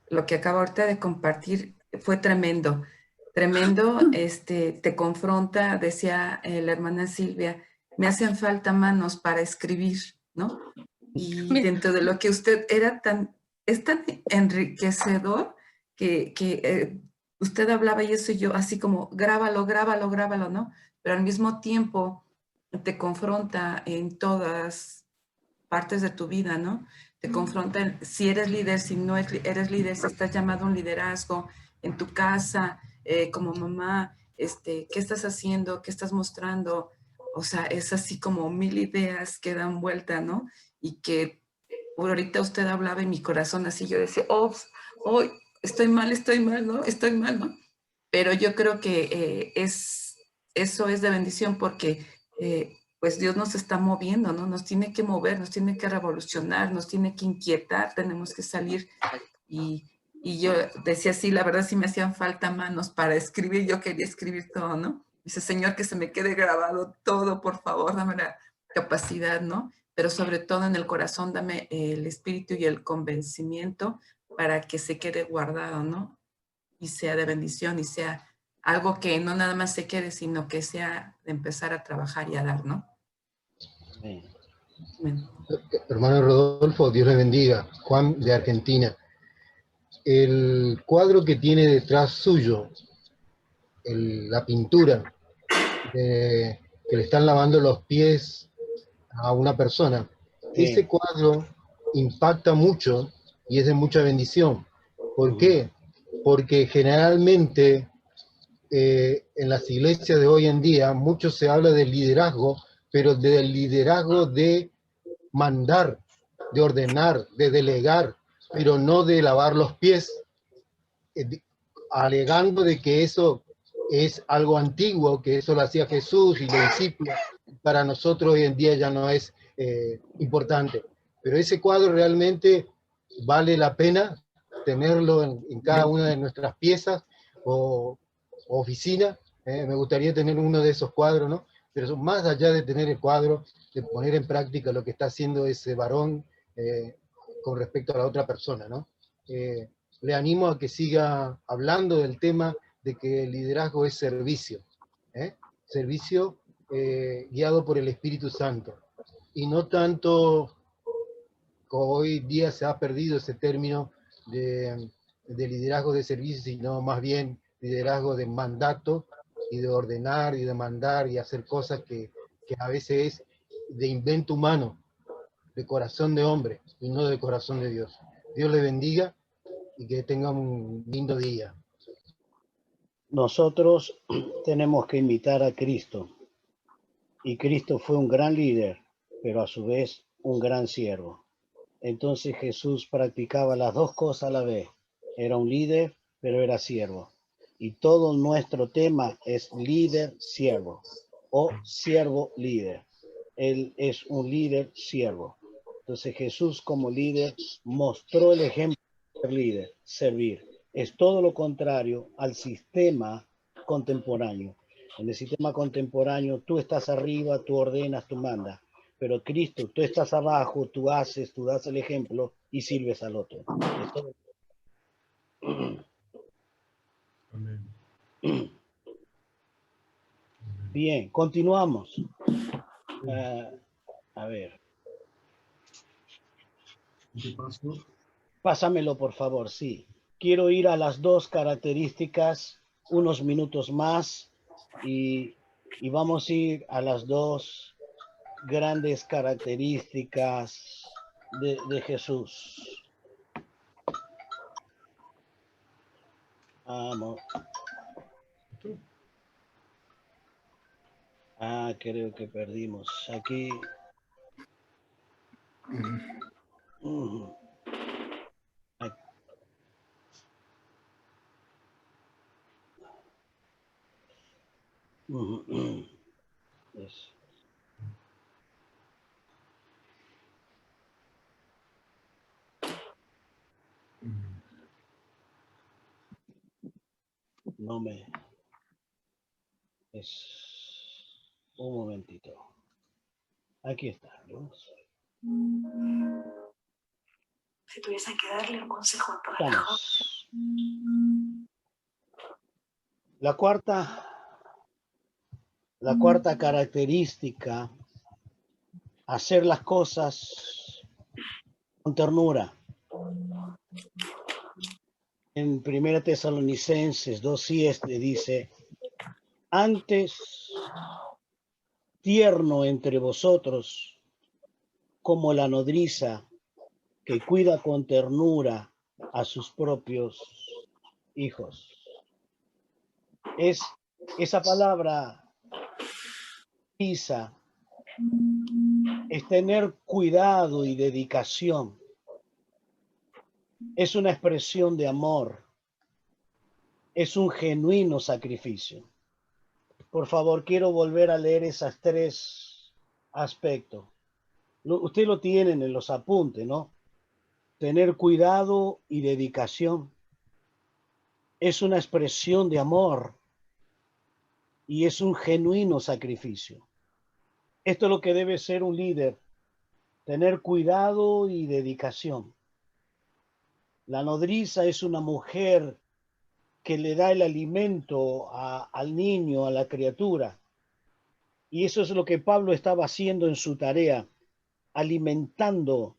lo que acabo ahorita de compartir fue tremendo. Tremendo, te confronta, decía la hermana Silvia, me hacen falta manos para escribir, ¿no? Y dentro de lo que usted es tan enriquecedor que usted hablaba y eso y yo así como grábalo, grábalo, grábalo, ¿no? Pero al mismo tiempo te confronta en todas partes de tu vida, ¿no? Te confrontan si eres líder, si no eres líder, si estás llamado a un liderazgo en tu casa, como mamá, ¿qué estás haciendo? ¿Qué estás mostrando? O sea, es así como 1000 ideas que dan vuelta, ¿no? Y que por ahorita usted hablaba en mi corazón así, yo decía, oh, estoy mal, ¿no? Estoy mal, ¿no? Pero yo creo que eso es de bendición porque pues Dios nos está moviendo, ¿no? Nos tiene que mover, nos tiene que revolucionar, nos tiene que inquietar, tenemos que salir. Y yo decía, sí, la verdad sí me hacían falta manos para escribir, yo quería escribir todo, ¿no? Dice, Señor, que se me quede grabado todo, por favor, dame la capacidad, ¿no? Pero sobre todo en el corazón, dame el espíritu y el convencimiento para que se quede guardado, ¿no? Y sea de bendición y sea algo que no nada más se quede, sino que sea de empezar a trabajar y a dar, ¿no? Amén. Amén. Hermano Rodolfo, Dios le bendiga. Juan de Argentina. El cuadro que tiene detrás suyo, la pintura, que le están lavando los pies a una persona, ese cuadro impacta mucho y es de mucha bendición. ¿Por qué? Porque generalmente en las iglesias de hoy en día mucho se habla del liderazgo, pero del liderazgo de mandar, de ordenar, de delegar, pero no de lavar los pies, alegando de que eso es algo antiguo, que eso lo hacía Jesús y los discípulos, para nosotros hoy en día ya no es importante. Pero ese cuadro realmente vale la pena tenerlo en cada una de nuestras piezas o oficina. Me gustaría tener uno de esos cuadros, ¿no? Pero más allá de tener el cuadro, de poner en práctica lo que está haciendo ese varón con respecto a la otra persona, ¿no? Le animo a que siga hablando del tema de que el liderazgo es servicio, servicio guiado por el Espíritu Santo, y no tanto, como hoy día se ha perdido ese término de liderazgo de servicio, sino más bien liderazgo de mandato y de ordenar y de mandar y hacer cosas que a veces es de invento humano, de corazón de hombre y no de corazón de Dios. Dios le bendiga y que tenga un lindo día. nosotros tenemos que imitar a Cristo. Y Cristo fue un gran líder, pero a su vez un gran siervo. Entonces Jesús practicaba las dos cosas a la vez. Era un líder, pero era siervo. Y todo nuestro tema es líder-siervo o siervo-líder. Él es un líder-siervo. Entonces Jesús como líder mostró el ejemplo de ser líder, servir. Es todo lo contrario al sistema contemporáneo. En el sistema contemporáneo tú estás arriba, tú ordenas, tú mandas. Pero Cristo, tú estás abajo, tú haces, tú das el ejemplo y sirves al otro. Es todo. Amén. Bien, continuamos. A ver, ¿Qué pasó? pásamelo por favor, sí. Quiero ir a las dos características unos minutos más y vamos a ir a las dos grandes características de Jesús. Vamos. Creo que perdimos aquí. Eso. No me... Es... Un momentito. Aquí está, ¿no? Si tuviesen que darle un consejo a todas las jóvenes. La cuarta característica, hacer las cosas con ternura. En 1 Tesalonicenses 2:7 dice, antes tierno entre vosotros como la nodriza que cuida con ternura a sus propios hijos. Es esa palabra, nodriza, es tener cuidado y dedicación. Es una expresión de amor. Es un genuino sacrificio. Por favor, quiero volver a leer esos tres aspectos. Usted lo tienen en los apuntes, ¿no? Tener cuidado y dedicación. Es una expresión de amor y es un genuino sacrificio. Esto es lo que debe ser un líder. Tener cuidado y dedicación. La nodriza es una mujer que le da el alimento al niño, a la criatura. Y eso es lo que Pablo estaba haciendo en su tarea, alimentando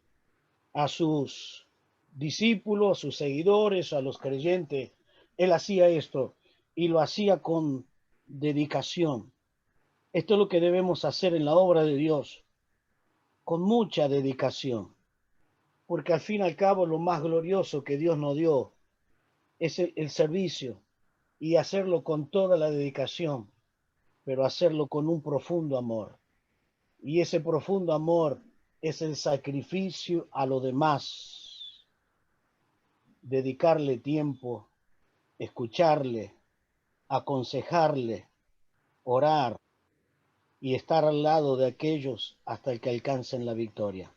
a sus discípulos, a sus seguidores, a los creyentes. Él hacía esto y lo hacía con dedicación. Esto es lo que debemos hacer en la obra de Dios, con mucha dedicación. Porque al fin y al cabo lo más glorioso que Dios nos dio es el servicio y hacerlo con toda la dedicación, pero hacerlo con un profundo amor. Y ese profundo amor es el sacrificio a lo demás. Dedicarle tiempo, escucharle, aconsejarle, orar y estar al lado de aquellos hasta el que alcancen la victoria.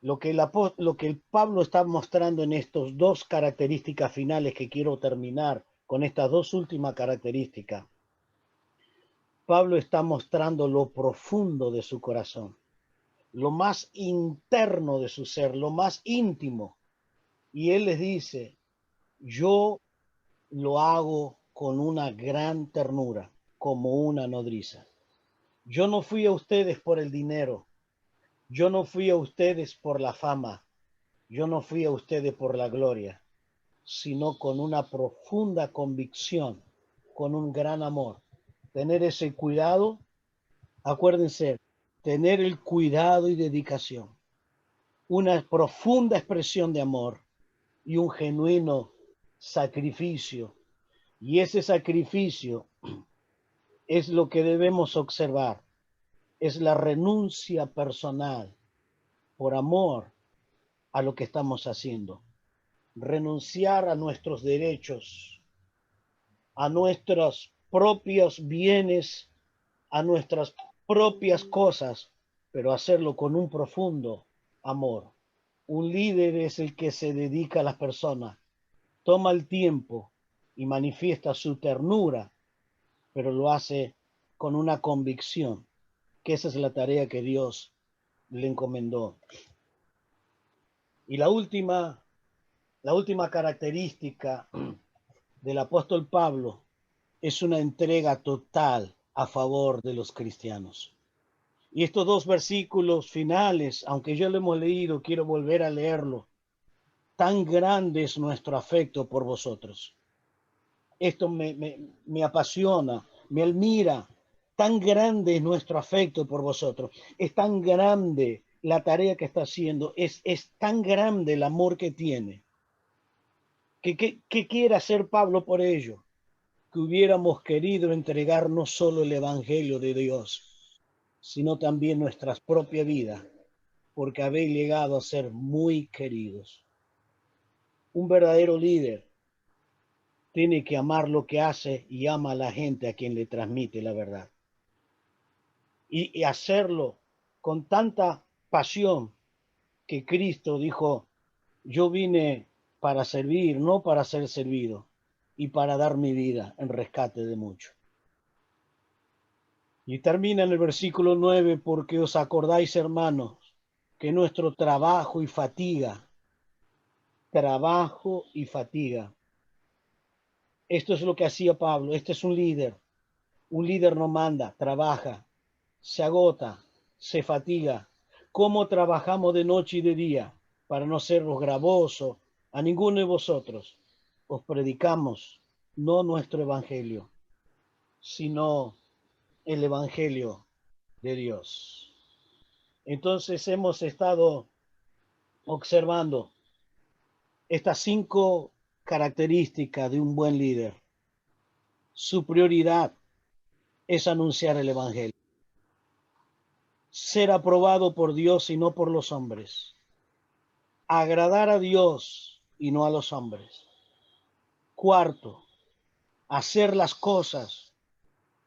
Lo que el Pablo está mostrando en estas dos características finales que quiero terminar con estas dos últimas características. Pablo está mostrando lo profundo de su corazón, lo más interno de su ser, lo más íntimo. Y él les dice, yo lo hago con una gran ternura, como una nodriza. Yo no fui a ustedes por el dinero. Yo no fui a ustedes por la fama. Yo no fui a ustedes por la gloria, sino con una profunda convicción, con un gran amor. Tener ese cuidado, acuérdense, tener el cuidado y dedicación, una profunda expresión de amor y un genuino sacrificio Y ese sacrificio es lo que debemos observar. Es la renuncia personal por amor a lo que estamos haciendo. Renunciar a nuestros derechos, a nuestros propios bienes, a nuestras propias cosas, pero hacerlo con un profundo amor. Un líder es el que se dedica a las personas, toma el tiempo y manifiesta su ternura, pero lo hace con una convicción, que esa es la tarea que Dios le encomendó. Y la última característica del apóstol Pablo es una entrega total a favor de los cristianos. Y estos dos versículos finales, aunque ya lo hemos leído, quiero volver a leerlo. Tan grande es nuestro afecto por vosotros. Esto me apasiona, me admira. Tan grande es nuestro afecto por vosotros. Es tan grande la tarea que está haciendo. Es tan grande el amor que tiene. ¿Qué quiere hacer Pablo por ello? Que hubiéramos querido entregar no solo el Evangelio de Dios, sino también nuestras propias vidas, porque habéis llegado a ser muy queridos. Un verdadero líder tiene que amar lo que hace y ama a la gente a quien le transmite la verdad. Y hacerlo con tanta pasión que Cristo dijo, yo vine para servir, no para ser servido, y para dar mi vida en rescate de muchos. Y termina en el versículo 9, porque os acordáis, hermanos, que nuestro trabajo y fatiga, esto es lo que hacía Pablo. Este es un líder no manda, trabaja, se agota, se fatiga. ¿Cómo trabajamos de noche y de día para no sernos gravosos a ninguno de vosotros? Os predicamos no nuestro evangelio, sino el evangelio de Dios. Entonces hemos estado observando estas 5 características de un buen líder. Su prioridad es anunciar el evangelio. Ser aprobado por Dios y no por los hombres. Agradar a Dios y no a los hombres. 4, hacer las cosas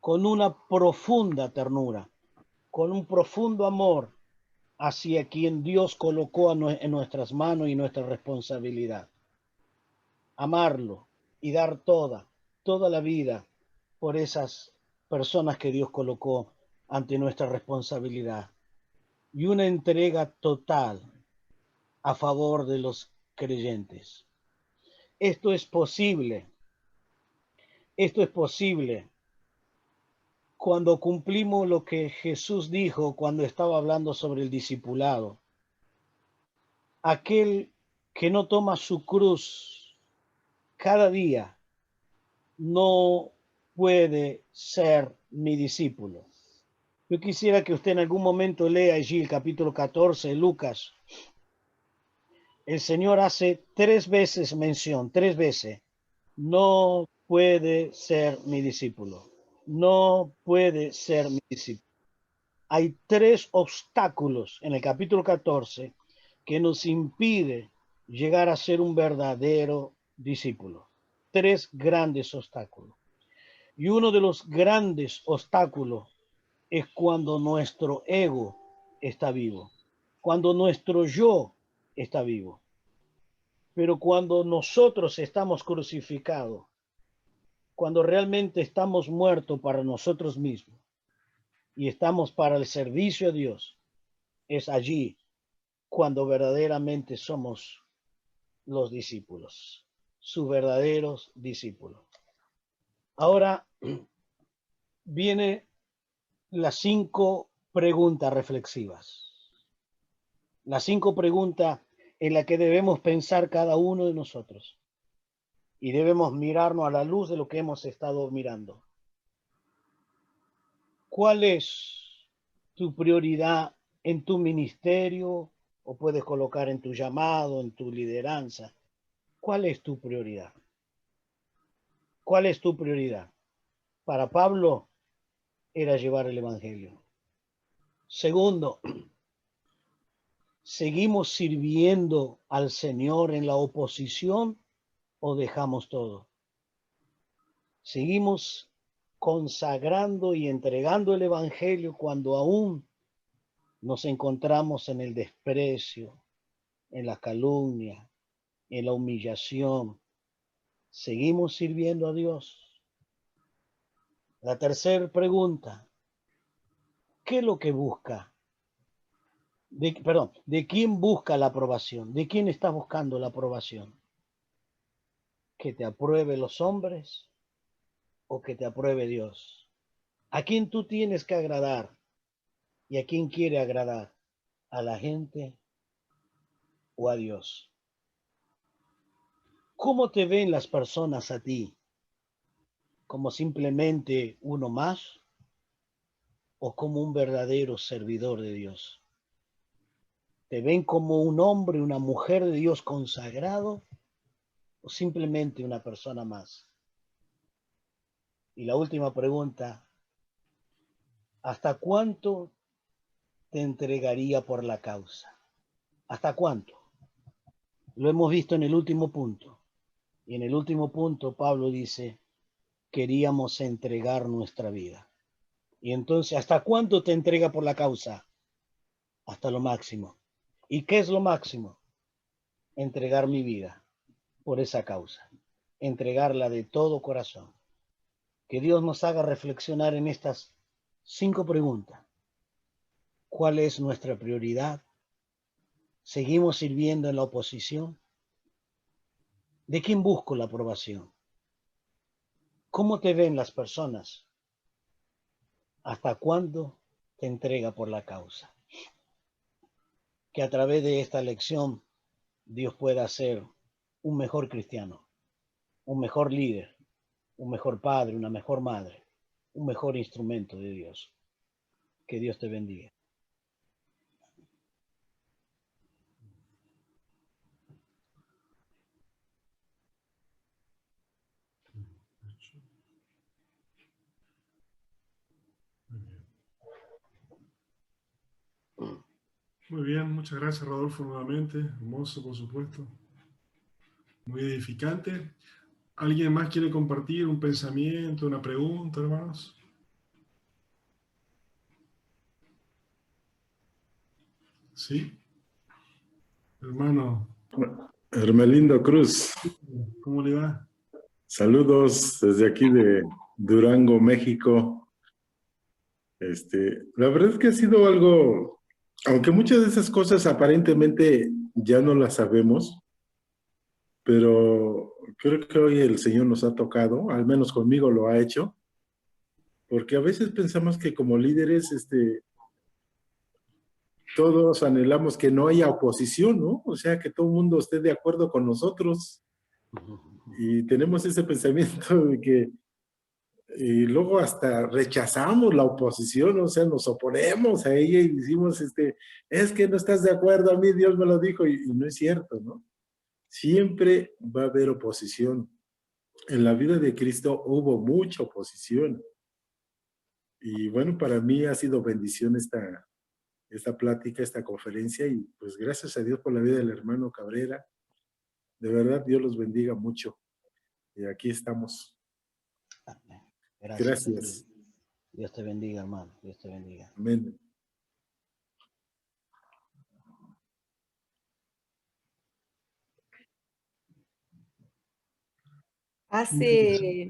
con una profunda ternura, con un profundo amor hacia quien Dios colocó en nuestras manos y nuestra responsabilidad. Amarlo y dar toda la vida por esas personas que Dios colocó ante nuestra responsabilidad. Y una entrega total a favor de los creyentes. Esto es posible cuando cumplimos lo que Jesús dijo cuando estaba hablando sobre el discipulado. Aquel que no toma su cruz cada día no puede ser mi discípulo. Yo quisiera que usted en algún momento lea allí el capítulo 14 de Lucas. El Señor hace 3 veces mención, 3 veces. No puede ser mi discípulo. No puede ser mi discípulo. Hay 3 obstáculos en el capítulo 14 que nos impide llegar a ser un verdadero discípulo. 3 grandes obstáculos. Y uno de los grandes obstáculos es cuando nuestro ego está vivo, cuando nuestro yo está vivo. Pero cuando nosotros estamos crucificados, cuando realmente estamos muertos para nosotros mismos y estamos para el servicio a Dios, es allí cuando verdaderamente somos los discípulos, sus verdaderos discípulos. Ahora vienen las 5 preguntas reflexivas. Las 5 preguntas en las que debemos pensar cada uno de nosotros. Y debemos mirarnos a la luz de lo que hemos estado mirando. ¿Cuál es tu prioridad en tu ministerio? O puedes colocar en tu llamado, en tu lideranza. ¿Cuál es tu prioridad? ¿Cuál es tu prioridad? Para Pablo era llevar el evangelio. Segundo, ¿seguimos sirviendo al Señor en la oposición o dejamos todo? ¿Seguimos consagrando y entregando el evangelio cuando aún nos encontramos en el desprecio, en la calumnia, en la humillación? ¿Seguimos sirviendo a Dios? La tercera pregunta, ¿qué es lo que busca? ¿De quién busca la aprobación? ¿De quién está buscando la aprobación? ¿Que te apruebe los hombres o que te apruebe Dios? ¿A quién tú tienes que agradar? ¿Y a quién quiere agradar? ¿A la gente o a Dios? ¿Cómo te ven las personas a ti? ¿Como simplemente uno más o como un verdadero servidor de Dios? ¿Te ven como un hombre, una mujer de Dios consagrado o simplemente una persona más? Y la última pregunta, ¿hasta cuánto te entregaría por la causa? ¿Hasta cuánto? Lo hemos visto en el último punto. Y en el último punto Pablo dice, queríamos entregar nuestra vida. Y entonces, ¿hasta cuánto te entrega por la causa? Hasta lo máximo. ¿Y qué es lo máximo? Entregar mi vida por esa causa. Entregarla de todo corazón. Que Dios nos haga reflexionar en estas 5 preguntas. ¿Cuál es nuestra prioridad? ¿Seguimos sirviendo en la oposición? ¿De quién busco la aprobación? ¿Cómo te ven las personas? ¿Hasta cuándo te entrega por la causa? Que a través de esta lección Dios pueda ser un mejor cristiano, un mejor líder, un mejor padre, una mejor madre, un mejor instrumento de Dios. Que Dios te bendiga. Muy bien, muchas gracias Rodolfo nuevamente, hermoso por supuesto, muy edificante. ¿Alguien más quiere compartir un pensamiento, una pregunta, hermanos? ¿Sí? Hermano. Hermelindo Cruz. ¿Cómo le va? Saludos desde aquí de Durango, México. La verdad es que ha sido algo, aunque muchas de esas cosas aparentemente ya no las sabemos, pero creo que hoy el Señor nos ha tocado, al menos conmigo lo ha hecho, porque a veces pensamos que como líderes, todos anhelamos que no haya oposición, ¿no? O sea, que todo el mundo esté de acuerdo con nosotros. Y tenemos ese pensamiento de que y luego hasta rechazamos la oposición, o sea, nos oponemos a ella y decimos, es que no estás de acuerdo, a mí Dios me lo dijo, y no es cierto, ¿no? Siempre va a haber oposición. En la vida de Cristo hubo mucha oposición. Y bueno, para mí ha sido bendición esta plática, esta conferencia, y pues gracias a Dios por la vida del hermano Cabrera. De verdad, Dios los bendiga mucho. Y aquí estamos. Gracias. Dios te bendiga, hermano. Dios te bendiga. Amén. Hace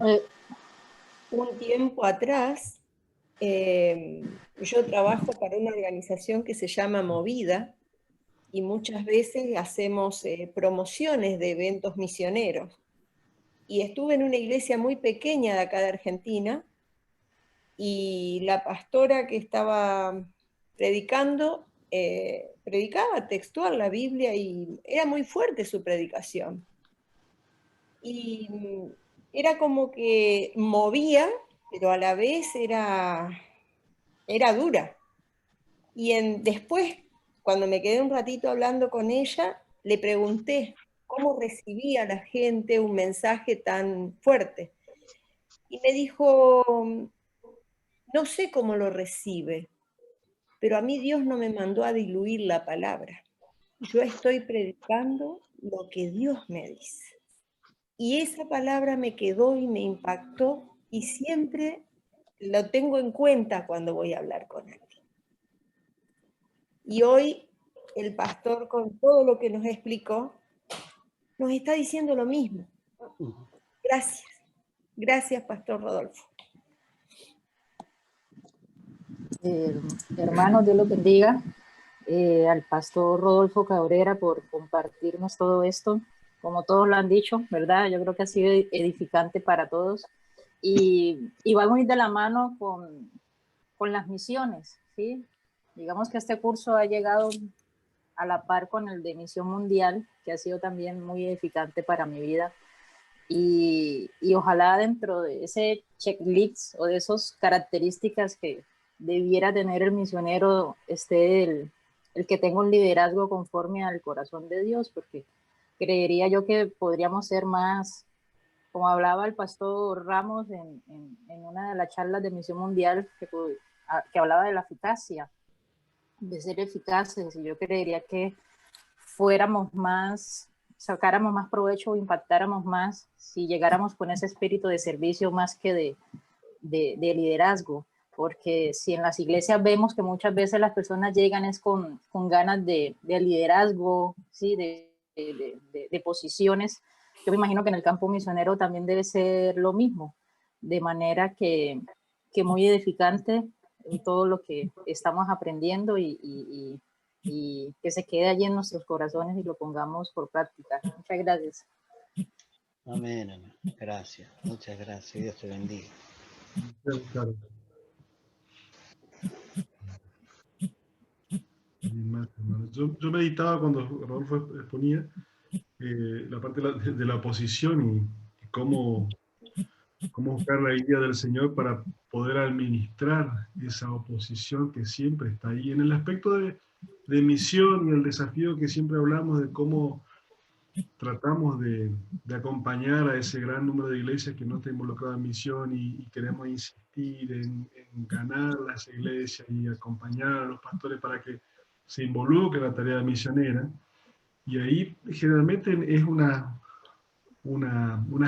un tiempo atrás, yo trabajo para una organización que se llama Movida y muchas veces hacemos promociones de eventos misioneros. Y estuve en una iglesia muy pequeña de acá de Argentina y la pastora que estaba predicando, predicaba textual la Biblia y era muy fuerte su predicación. Y era como que movía, pero a la vez era dura. Y después, cuando me quedé un ratito hablando con ella, le pregunté cómo recibía la gente un mensaje tan fuerte. y me dijo, no sé cómo lo recibe, pero a mí Dios no me mandó a diluir la palabra. Yo estoy predicando lo que Dios me dice. Y esa palabra me quedó y me impactó y siempre lo tengo en cuenta cuando voy a hablar con alguien. Y hoy el pastor, con todo lo que nos explicó, nos está diciendo lo mismo. Gracias. Gracias, Pastor Rodolfo. Hermanos, Dios los bendiga. Al pastor Rodolfo Cabrera por compartirnos todo esto. Como todos lo han dicho, ¿verdad? Yo creo que ha sido edificante para todos. Y va muy de la mano con las misiones, ¿sí? Digamos que este curso ha llegado a la par con el de Misión Mundial, que ha sido también muy edificante para mi vida. Y ojalá dentro de ese checklist o de esas características que debiera tener el misionero esté el que tenga un liderazgo conforme al corazón de Dios, porque creería yo que podríamos ser más, como hablaba el pastor Ramos en una de las charlas de Misión Mundial, que hablaba de la eficacia, de ser eficaces, y yo creería que fuéramos más, sacáramos más provecho o impactáramos más si llegáramos con ese espíritu de servicio más que de liderazgo, porque si en las iglesias vemos que muchas veces las personas llegan es con ganas de liderazgo, ¿sí? de posiciones, yo me imagino que en el campo misionero también debe ser lo mismo, de manera que muy edificante en todo lo que estamos aprendiendo y que se quede allí en nuestros corazones y lo pongamos por práctica. Muchas gracias. Amén, amén. Gracias, muchas gracias. Dios te bendiga. Yo meditaba cuando Rodolfo exponía la parte de la oposición y cómo buscar la guía del Señor para poder administrar esa oposición que siempre está ahí. En el aspecto de misión y el desafío que siempre hablamos de cómo tratamos de acompañar a ese gran número de iglesias que no está involucrado en misión y queremos insistir en ganar las iglesias y acompañar a los pastores para que se involucren en la tarea misionera. Y ahí generalmente es una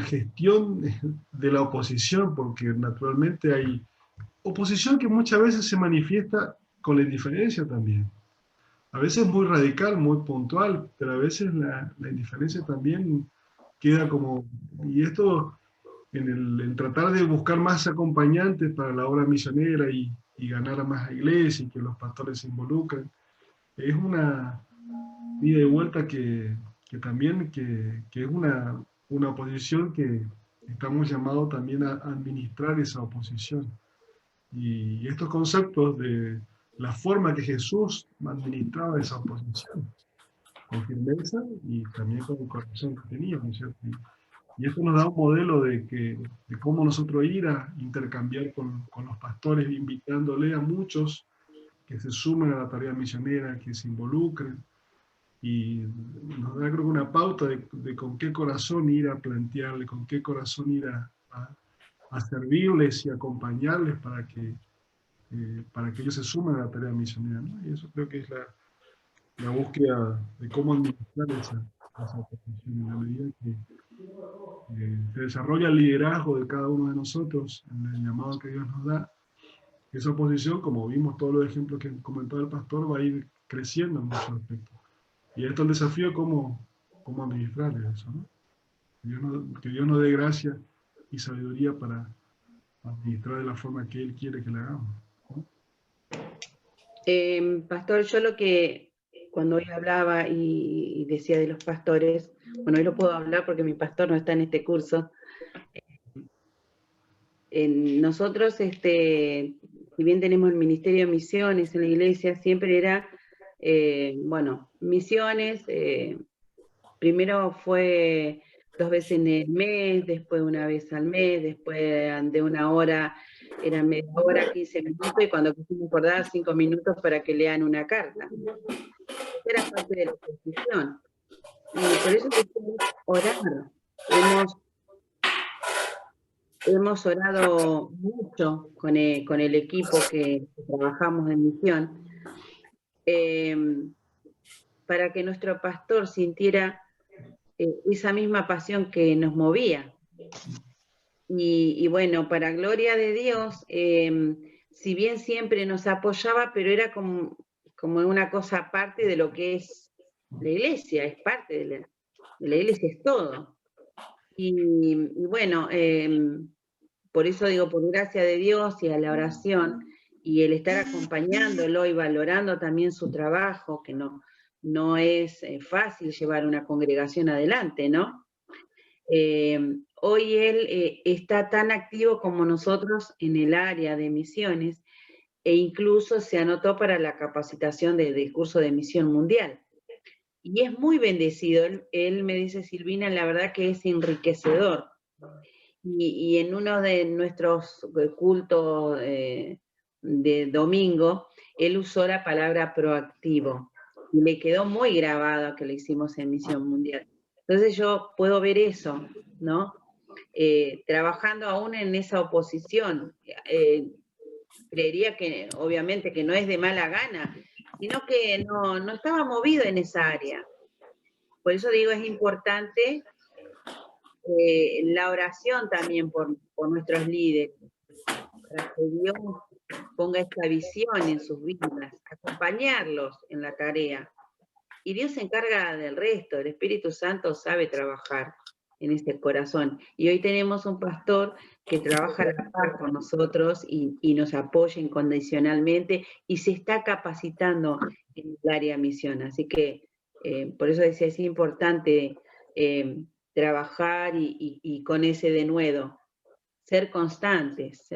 gestión de la oposición, porque naturalmente hay oposición que muchas veces se manifiesta con la indiferencia también. A veces muy radical, muy puntual, pero a veces la indiferencia también queda como... Y esto, en tratar de buscar más acompañantes para la obra misionera y ganar a más iglesias y que los pastores se involucren, es una ida y vuelta que también es una oposición que estamos llamados también a administrar esa oposición. Y estos conceptos de la forma que Jesús administraba esa oposición, con firmeza y también con el corazón que tenía, ¿no es cierto? Y esto nos da un modelo de cómo nosotros ir a intercambiar con los pastores, invitándole a muchos que se sumen a la tarea misionera, que se involucren, y nos da, creo que, una pauta de con qué corazón ir a plantearle, con qué corazón ir a servirles y acompañarles para que ellos se sumen a la tarea misionera, ¿no? Y eso creo que es la búsqueda de cómo administrar esa oposición, en la medida que se desarrolla el liderazgo de cada uno de nosotros, en el llamado que Dios nos da. Esa oposición, como vimos todos los ejemplos que comentaba el pastor, va a ir creciendo en muchos aspectos. Y esto es el desafío, cómo administrar eso, ¿no? Que Dios nos dé gracia y sabiduría para administrar de la forma que Él quiere que la hagamos, ¿no? Pastor, yo lo que cuando hoy hablaba y decía de los pastores, bueno, hoy lo puedo hablar porque mi pastor no está en este curso. Nosotros, si bien tenemos el Ministerio de Misiones en la iglesia, siempre era, bueno, misiones, primero fue 2 veces en el mes, después 1 vez al mes, después de 1 hora, eran media hora, 15 minutos, y cuando quisimos acordar 5 minutos para que lean una carta. Era parte de la oposición. Y por eso quisimos orar. hemos orado mucho con el equipo que trabajamos en misión, para que nuestro pastor sintiera esa misma pasión que nos movía. Y bueno, para gloria de Dios, si bien siempre nos apoyaba, pero era como una cosa aparte de lo que es la iglesia, es parte de la iglesia, es todo. Y bueno, por eso digo, por gracia de Dios y a la oración, y el estar acompañándolo y valorando también su trabajo, que no es fácil llevar una congregación adelante, ¿no? Hoy él está tan activo como nosotros en el área de misiones, e incluso se anotó para la capacitación del curso de misión mundial. Y es muy bendecido. Él me dice, Silvina, la verdad que es enriquecedor. Y en uno de nuestros cultos de domingo, él usó la palabra proactivo. Y le quedó muy grabado que lo hicimos en Misión Mundial. Entonces yo puedo ver eso, ¿no? Trabajando aún en esa oposición. Creería que, obviamente, que no es de mala gana, sino que no estaba movido en esa área. Por eso digo, es importante la oración también por nuestros líderes, para que Dios ponga esta visión en sus vidas, acompañarlos en la tarea. Y Dios se encarga del resto, el Espíritu Santo sabe trabajar en este corazón. Y hoy tenemos un pastor que trabaja a la par con nosotros y nos apoya incondicionalmente y se está capacitando en el área misión. Así que por eso decía, es importante trabajar y con ese denuedo, ser constantes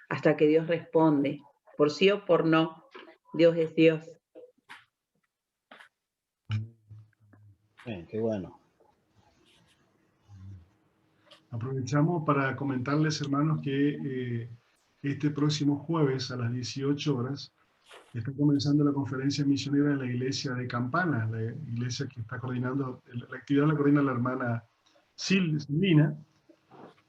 hasta que Dios responde, por sí o por no, Dios es Dios. Bien, qué bueno. Aprovechamos para comentarles, hermanos, que este próximo jueves a las 18 horas está comenzando la conferencia misionera de la iglesia de Campana, la iglesia que está coordinando, la actividad la coordina la hermana Silvina,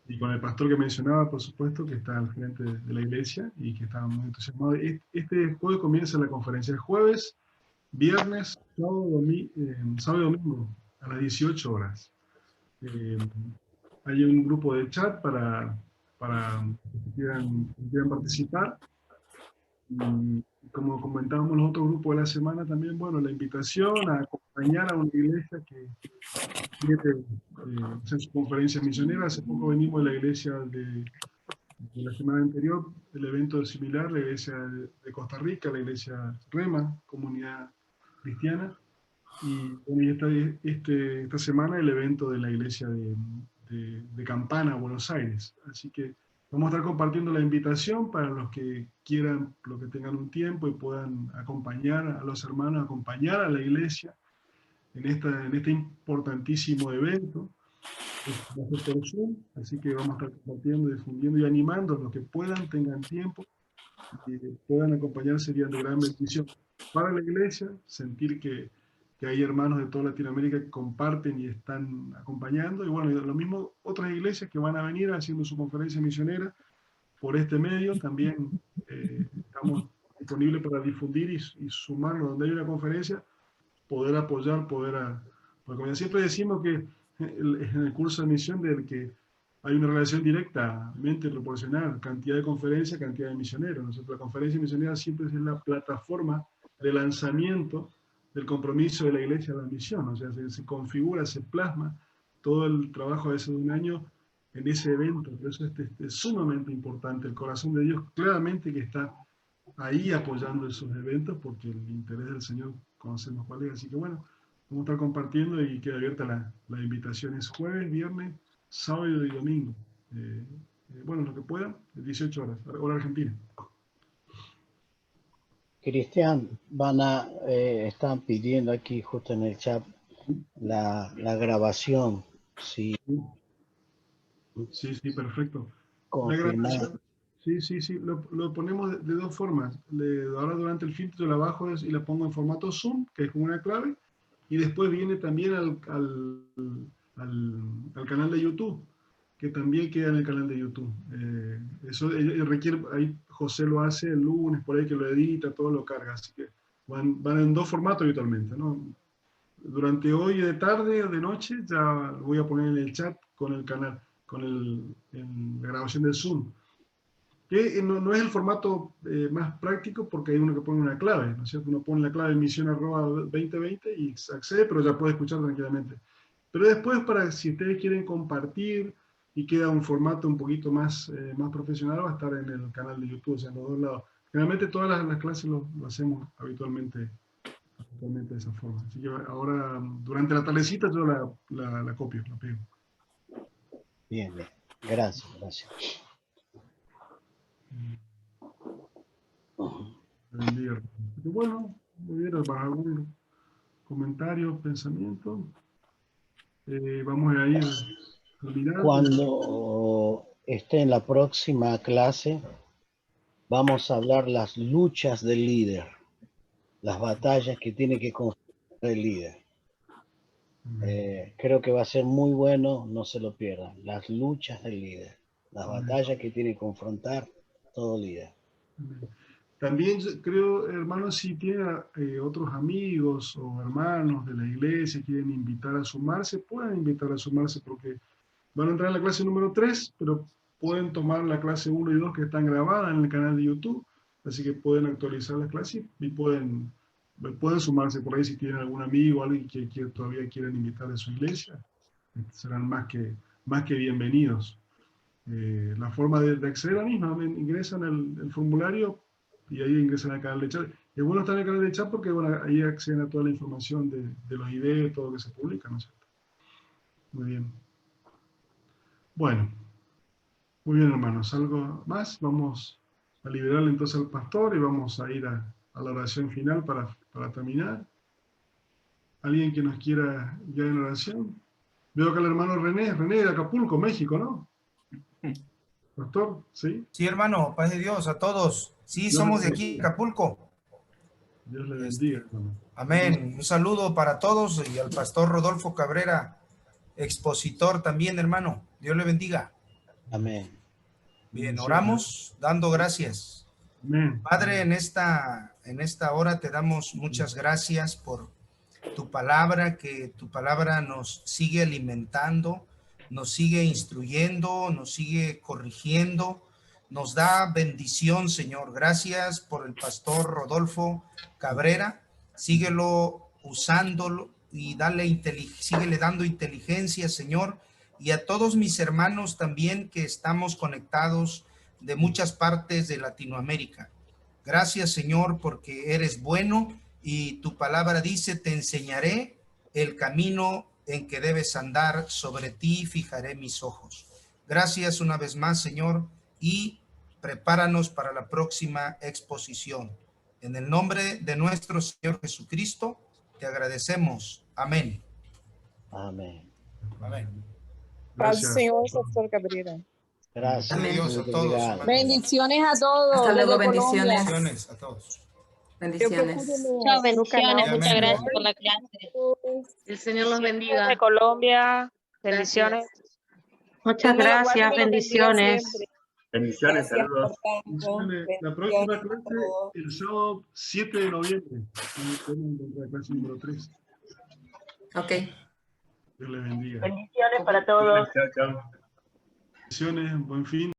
y con el pastor que mencionaba, por supuesto, que está al frente de la iglesia y que está muy entusiasmado. Este jueves comienza la conferencia, el jueves, viernes, sábado y domingo, a las 18 horas. Hay un grupo de chat para que quieran participar. Y como comentábamos los otros grupos de la semana también, bueno, la invitación a acompañar a una iglesia que quiere hacer su conferencia misionera. Hace poco venimos de la iglesia de la semana anterior, el evento similar, la iglesia de Costa Rica, la iglesia Rema, Comunidad Cristiana. Y bueno, esta semana el evento de la iglesia de Campana, Buenos Aires. Así que vamos a estar compartiendo la invitación para los que quieran, los que tengan un tiempo y puedan acompañar a los hermanos, acompañar a la iglesia en este importantísimo evento. Va a ser por Zoom, así que vamos a estar compartiendo, difundiendo y animando a los que puedan, tengan tiempo y puedan acompañar. Sería de gran bendición para la iglesia, sentir que hay hermanos de toda Latinoamérica que comparten y están acompañando. Y bueno, lo mismo otras iglesias que van a venir haciendo su conferencia misionera por este medio. También estamos disponibles para difundir y sumarnos donde hay una conferencia, poder apoyar, porque como siempre decimos que en el curso de misión del que hay una relación directamente proporcional, cantidad de conferencias, cantidad de misioneros. Nosotros la conferencia misionera siempre es la plataforma de lanzamiento del compromiso de la iglesia de la misión, o sea, se configura, se plasma todo el trabajo de ese de un año en ese evento. Por eso es sumamente importante. El corazón de Dios claramente que está ahí apoyando esos eventos, porque el interés del Señor conocemos cuál es. Así que bueno, vamos a estar compartiendo y queda abierta la invitación. Es jueves, viernes, sábado y domingo. Bueno, lo que puedan, 18 horas, hora argentina. Cristian, están pidiendo aquí justo en el chat la grabación. Sí, sí, perfecto. Confirmar. La grabación, sí, lo ponemos de dos formas. Ahora durante el filtro la bajo y la pongo en formato Zoom, que es como una clave, y después viene también al canal de YouTube. que también queda en el canal de YouTube. Eso requiere, ahí José lo hace el lunes, por ahí que lo edita, todo lo carga, así que van en 2 formatos habitualmente, ¿no? Durante hoy de tarde o de noche ya voy a poner en el chat con el canal, con la grabación del Zoom. Que no es el formato más práctico porque hay uno que pone una clave, ¿no es cierto? Uno pone la clave misión@2020 y accede, pero ya puede escuchar tranquilamente. Pero después, para si ustedes quieren compartir y queda un formato un poquito más profesional, va a estar en el canal de YouTube, o sea, en los 2 lados. Generalmente todas las clases lo hacemos habitualmente de esa forma. Así que ahora, durante la tardecita, yo la copio, la pego. Bien, bien. Gracias, gracias. Bendiga. Bueno, muy bien, para algún comentario, pensamiento. Vamos a ir terminando. Cuando esté en la próxima clase, vamos a hablar las luchas del líder, las batallas que tiene que confrontar el líder. Creo que va a ser muy bueno, no se lo pierdan. Las luchas del líder, las batallas que tiene que confrontar todo líder. También creo, hermanos, si tienen otros amigos o hermanos de la iglesia que quieren invitar a sumarse, pueden invitar a sumarse porque van a entrar en la clase número 3, pero pueden tomar la clase 1 y 2 que están grabadas en el canal de YouTube, así que pueden actualizar la clase y pueden sumarse por ahí si tienen algún amigo o alguien que todavía quieren invitar a su iglesia, serán más que bienvenidos. La forma de acceder a la misma, ingresan el formulario y ahí ingresan al canal de chat. Es bueno estar en el canal de chat porque bueno, ahí acceden a toda la información de los videos, todo lo que se publica, ¿no es cierto? Muy bien. Bueno, muy bien, hermanos. ¿Algo más? Vamos a liberarle entonces al pastor y vamos a ir a la oración final para terminar. ¿Alguien que nos quiera guiar en oración? Veo que el hermano René de Acapulco, México, ¿no? Pastor, ¿sí? Sí, hermano, paz de Dios a todos. Sí, somos de aquí, Acapulco. Dios le bendiga, hermano. Amén. Un saludo para todos y al pastor Rodolfo Cabrera, expositor también, hermano. Dios le bendiga. Amén. Bien, oramos dando gracias. Amén. Padre, en esta hora te damos muchas gracias por tu palabra, que tu palabra nos sigue alimentando, nos sigue instruyendo, nos sigue corrigiendo, nos da bendición, Señor. Gracias por el pastor Rodolfo Cabrera. Síguelo usándolo y síguele dando inteligencia, Señor, y a todos mis hermanos también que estamos conectados de muchas partes de Latinoamérica. Gracias, Señor, porque eres bueno y tu palabra dice, te enseñaré el camino en que debes andar, sobre ti fijaré mis ojos. Gracias una vez más, Señor, y prepáranos para la próxima exposición. En el nombre de nuestro Señor Jesucristo, te agradecemos. Amén. Amén. Amén. Paz, Señor, pastor Cabrera. Gracias. Dios a todos. Bendiciones a todos. Hasta luego, desde Colombia. bendiciones. A todos. Bendiciones. Muchas bendiciones, muchas gracias por la clase. El Señor los bendiga. De Colombia, bendiciones. Muchas gracias, bendiciones. Bendiciones, saludos. La próxima clase, el sábado 7 de noviembre. La clase número 3. Ok. Dios les bendiga. Bendiciones para todos. Chao, chao. Bendiciones, buen fin.